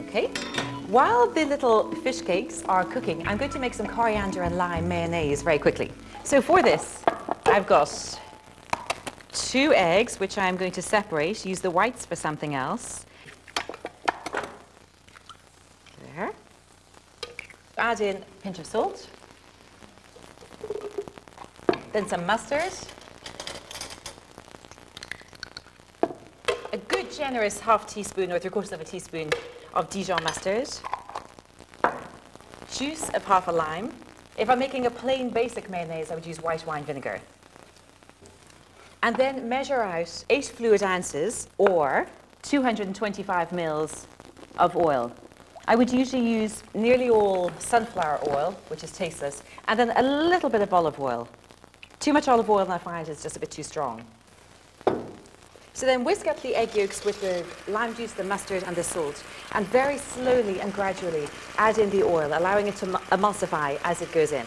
Okay. While the little fish cakes are cooking, I'm going to make some coriander and lime mayonnaise very quickly. So for this, I've got 2 eggs, which I'm going to separate, use the whites for something else. There. Add in a pinch of salt. Then some mustard. A good generous half teaspoon or 3/4 of a teaspoon of Dijon mustard. Juice of half a lime. If I'm making a plain basic mayonnaise, I would use white wine vinegar. And then measure out 8 fluid ounces or 225 mils of oil. I would usually use nearly all sunflower oil, which is tasteless, and then a little bit of olive oil. Too much olive oil and I find it's just a bit too strong. So then whisk up the egg yolks with the lime juice, the mustard and the salt, and very slowly and gradually add in the oil, allowing it to emulsify as it goes in.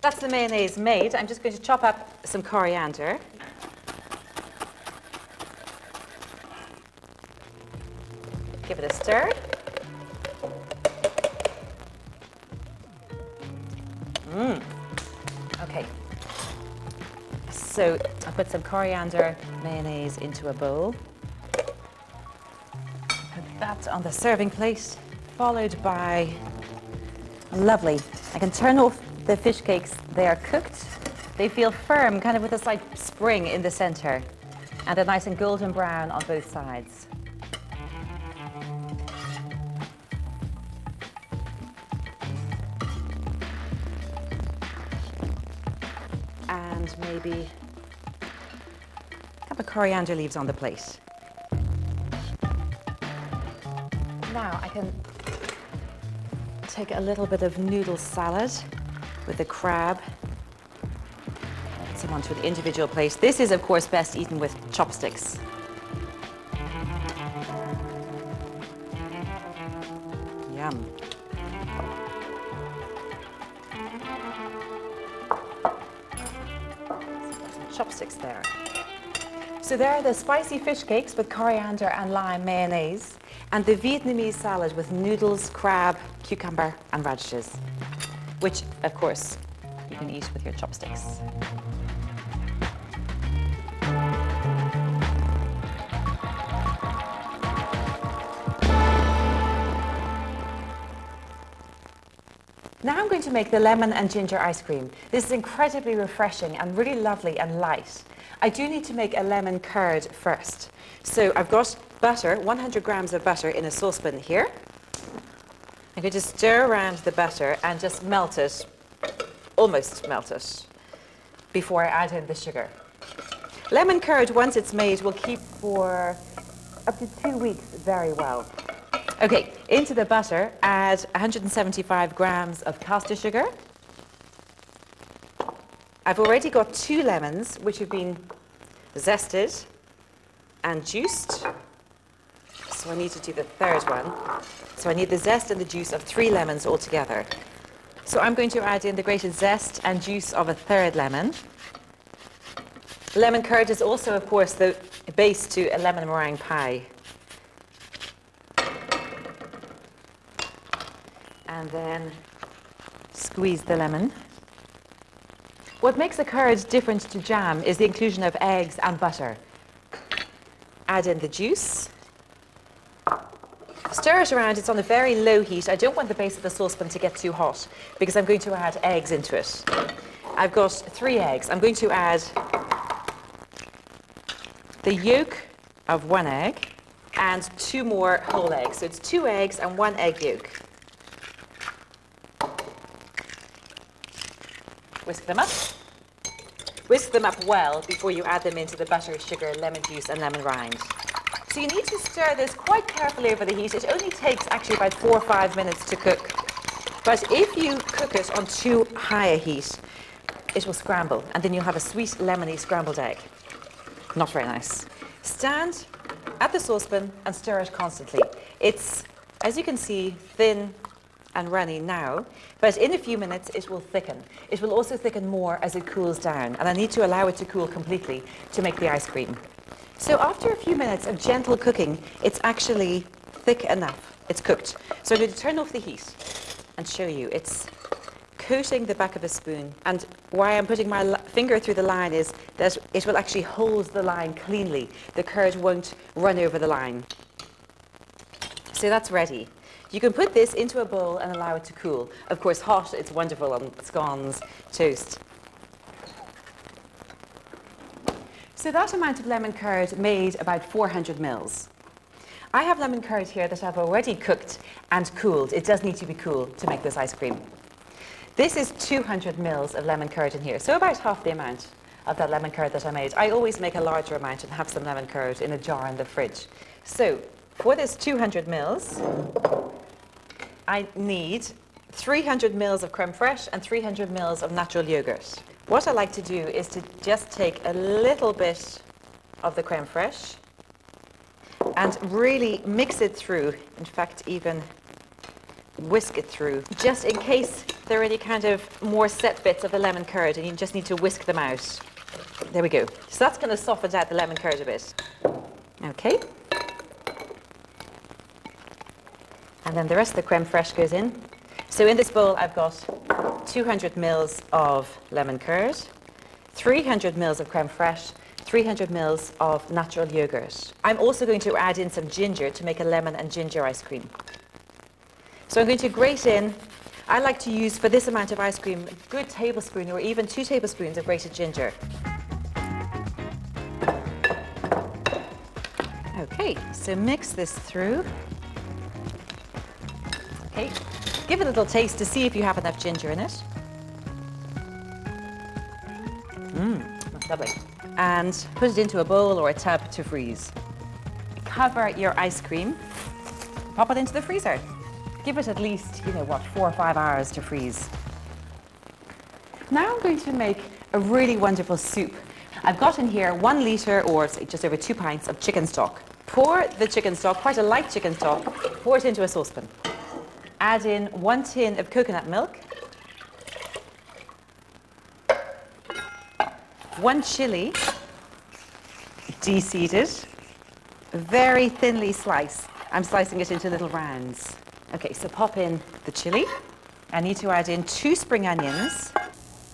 That's the mayonnaise made. I'm just going to chop up some coriander. Give it a stir. Okay. So I'll put some coriander mayonnaise into a bowl. Put that on the serving plate, followed by lovely. I can turn off the fish cakes. They are cooked. They feel firm, kind of with a slight spring in the center, and they're nice and golden brown on both sides. And maybe a couple of coriander leaves on the plate. Now I can take a little bit of noodle salad with the crab. Some onto an individual plate. This is, of course, best eaten with chopsticks. Yum. Some chopsticks there. So there are the spicy fish cakes with coriander and lime mayonnaise, and the Vietnamese salad with noodles, crab, cucumber, and radishes, which, of course, you can eat with your chopsticks. Now I'm going to make the lemon and ginger ice cream. This is incredibly refreshing and really lovely and light. I do need to make a lemon curd first. So I've got butter, 100 grams of butter in a saucepan here. I'm going to stir around the butter and just melt it, almost melt it, before I add in the sugar. Lemon curd, once it's made, will keep for up to 2 weeks very well. Okay, into the butter, add 175 grams of caster sugar. I've already got 2 lemons which have been zested and juiced. So I need to do the third one. So I need the zest and the juice of 3 lemons altogether. So I'm going to add in the grated zest and juice of a 3rd lemon. Lemon curd is also, of course, the base to a lemon meringue pie. And then squeeze the lemon. What makes the curd different to jam is the inclusion of eggs and butter. Add in the juice. Stir it around. It's on a very low heat. I don't want the base of the saucepan to get too hot because I'm going to add eggs into it. I've got 3 eggs. I'm going to add the yolk of 1 egg and 2 more whole eggs. So it's 2 eggs and 1 egg yolk. Whisk them up. Whisk them up well before you add them into the butter, sugar, lemon juice and lemon rind. So you need to stir this quite carefully over the heat. It only takes actually about 4 or 5 minutes to cook. But if you cook it on too high a heat, it will scramble and then you'll have a sweet lemony scrambled egg. Not very nice. Stand at the saucepan and stir it constantly. It's, as you can see, thin and runny now, but in a few minutes it will thicken. It will also thicken more as it cools down, and I need to allow it to cool completely to make the ice cream. So after a few minutes of gentle cooking, it's actually thick enough. It's cooked. So I'm going to turn off the heat and show you. It's coating the back of a spoon, and why I'm putting my finger through the line is that it will actually hold the line cleanly. The curd won't run over the line. So that's ready. You can put this into a bowl and allow it to cool. Of course, hot, it's wonderful on scones, toast. So that amount of lemon curd made about 400 mils. I have lemon curd here that I've already cooked and cooled. It does need to be cool to make this ice cream. This is 200 mils of lemon curd in here, so about half the amount of that lemon curd that I made. I always make a larger amount and have some lemon curd in a jar in the fridge. So for this 200 mils, I need 300 mils of creme fraiche and 300 mils of natural yogurt. What I like to do is to just take a little bit of the creme fraiche and really mix it through. In fact, even whisk it through, just in case there are any kind of more set bits of the lemon curd and you just need to whisk them out. There we go. So that's going to soften out the lemon curd a bit. Okay. And then the rest of the creme fraiche goes in. So in this bowl I've got 200 mils of lemon curd, 300 mils of creme fraiche, 300 mils of natural yogurt. I'm also going to add in some ginger to make a lemon and ginger ice cream. So I'm going to grate in, I like to use for this amount of ice cream a good tablespoon or even 2 tablespoons of grated ginger. Okay, so mix this through. Okay, give it a little taste to see if you have enough ginger in it. That's lovely. And put it into a bowl or a tub to freeze. Cover your ice cream, pop it into the freezer. Give it at least, 4 or 5 hours to freeze. Now I'm going to make a really wonderful soup. I've got in here 1 litre or just over 2 pints of chicken stock. Pour the chicken stock, quite a light chicken stock, pour it into a saucepan. Add in 1 tin of coconut milk, 1 chili, de-seeded, very thinly sliced. I'm slicing it into little rounds. Okay, so pop in the chili. I need to add in 2 spring onions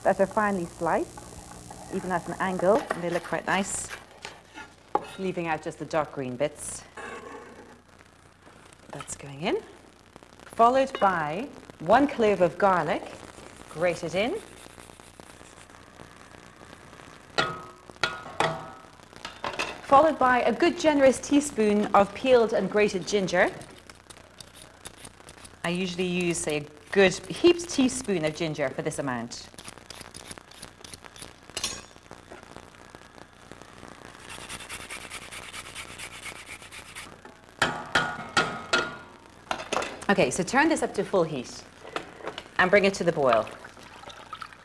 that are finely sliced, even at an angle, and they look quite nice, leaving out just the dark green bits. That's going in. Followed by 1 clove of garlic, grated in. Followed by a good generous teaspoon of peeled and grated ginger. I usually use, say, a good heaped teaspoon of ginger for this amount. Okay, so turn this up to full heat and bring it to the boil.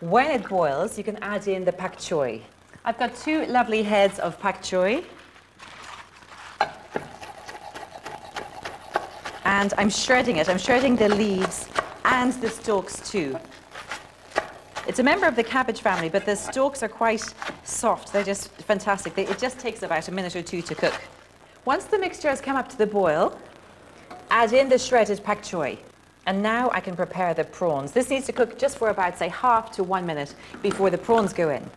When it boils, you can add in the pak choi. I've got 2 lovely heads of pak choi. And I'm shredding it. I'm shredding the leaves and the stalks too. It's a member of the cabbage family, but the stalks are quite soft. They're just fantastic. It just takes about a minute or 2 to cook. Once the mixture has come up to the boil, add in the shredded pak choi. And now I can prepare the prawns. This needs to cook just for about, say, half to 1 minute before the prawns go in.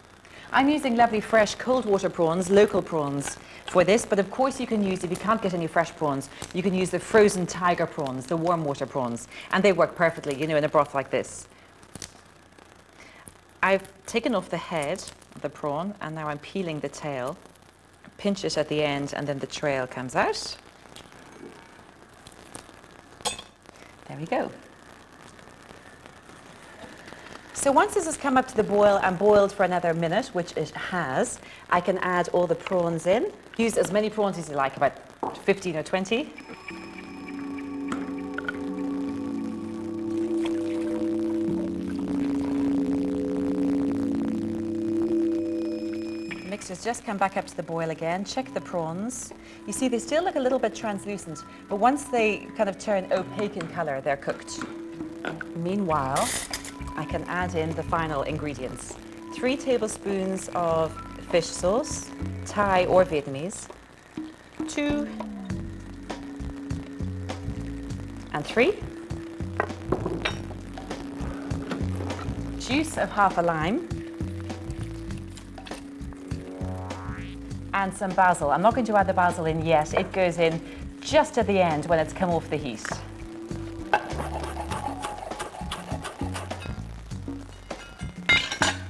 I'm using lovely fresh cold water prawns, local prawns, for this, but of course you can use, if you can't get any fresh prawns, you can use the frozen tiger prawns, the warm water prawns, and they work perfectly, you know, in a broth like this. I've taken off the head of the prawn, and now I'm peeling the tail. Pinch it at the end, and then the trail comes out. There we go. So once this has come up to the boil and boiled for another minute, which it has, I can add all the prawns in. Use as many prawns as you like, about 15 or 20. The mixture's just come back up to the boil again. Check the prawns. You see they still look a little bit translucent, but once they kind of turn opaque in colour, they're cooked. Meanwhile, I can add in the final ingredients. 3 tablespoons of fish sauce, Thai or Vietnamese, 2 and 3. Juice of half a lime. And some basil. I'm not going to add the basil in yet. It goes in just at the end when it's come off the heat.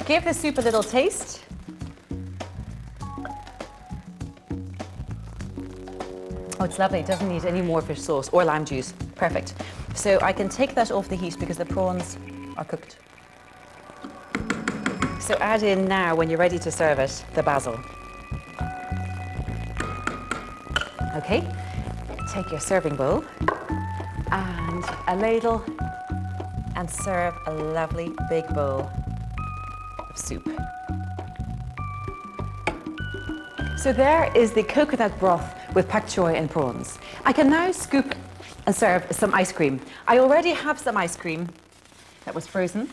Give the soup a little taste. Oh, it's lovely. It doesn't need any more fish sauce or lime juice. Perfect. So I can take that off the heat because the prawns are cooked. So add in now, when you're ready to serve it, the basil. Okay, take your serving bowl and a ladle and serve a lovely big bowl of soup. So there is the coconut broth with pak choi and prawns. I can now scoop and serve some ice cream. I already have some ice cream that was frozen,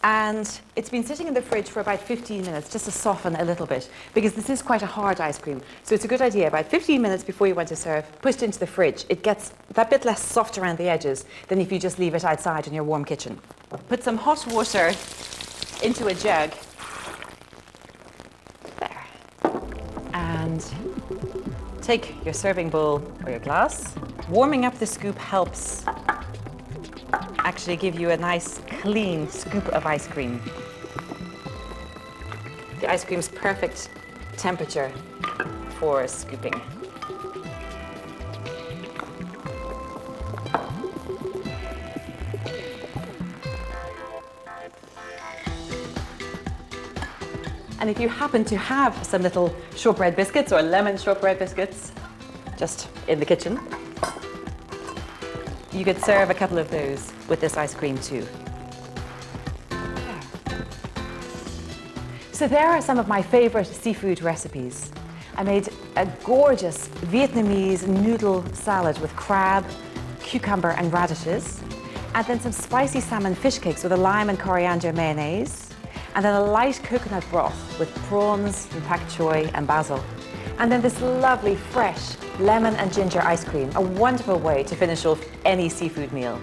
and it's been sitting in the fridge for about 15 minutes just to soften a little bit, because this is quite a hard ice cream. So it's a good idea, about 15 minutes before you want to serve, push it into the fridge. It gets that bit less soft around the edges than if you just leave it outside in your warm kitchen. Put some hot water into a jug. There. And take your serving bowl or your glass. Warming up the scoop helps actually give you a nice clean scoop of ice cream. The ice cream's perfect temperature for scooping. And if you happen to have some little shortbread biscuits or lemon shortbread biscuits just in the kitchen, you could serve a couple of those with this ice cream too. So there are some of my favorite seafood recipes. I made a gorgeous Vietnamese noodle salad with crab, cucumber and radishes, and then some spicy salmon fish cakes with a lime and coriander mayonnaise, and then a light coconut broth with prawns and pak choi and basil. And then this lovely fresh lemon and ginger ice cream, a wonderful way to finish off any seafood meal.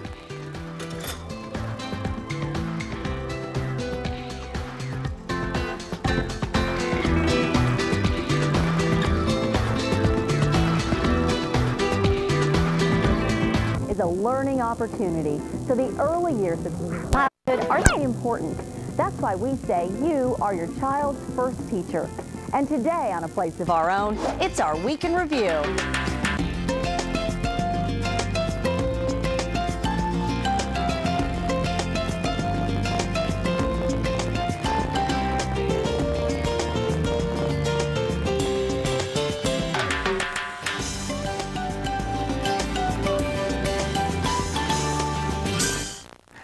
Is a learning opportunity, so the early years of childhood are very important. That's why we say you are your child's first teacher. And today, on A Place of Our Own, it's our Week in Review.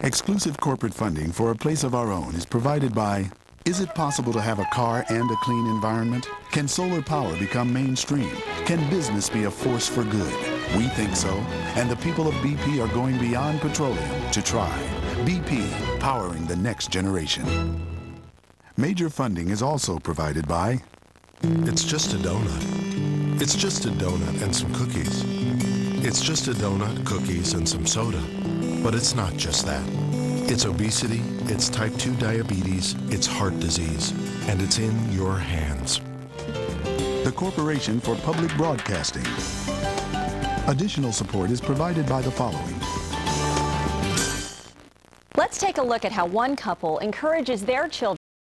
Exclusive corporate funding for a place of our own is provided by: is it possible to have a car and a clean environment? Can solar power become mainstream? Can business be a force for good? We think so, and the people of BP are going beyond petroleum to try. BP, powering the next generation. Major funding is also provided by... It's just a donut. It's just a donut and some cookies. It's just a donut, cookies, and some soda. But it's not just that. It's obesity, it's type 2 diabetes, it's heart disease, and it's in your hands. The Corporation for Public Broadcasting. Additional support is provided by the following. Let's take a look at how one couple encourages their children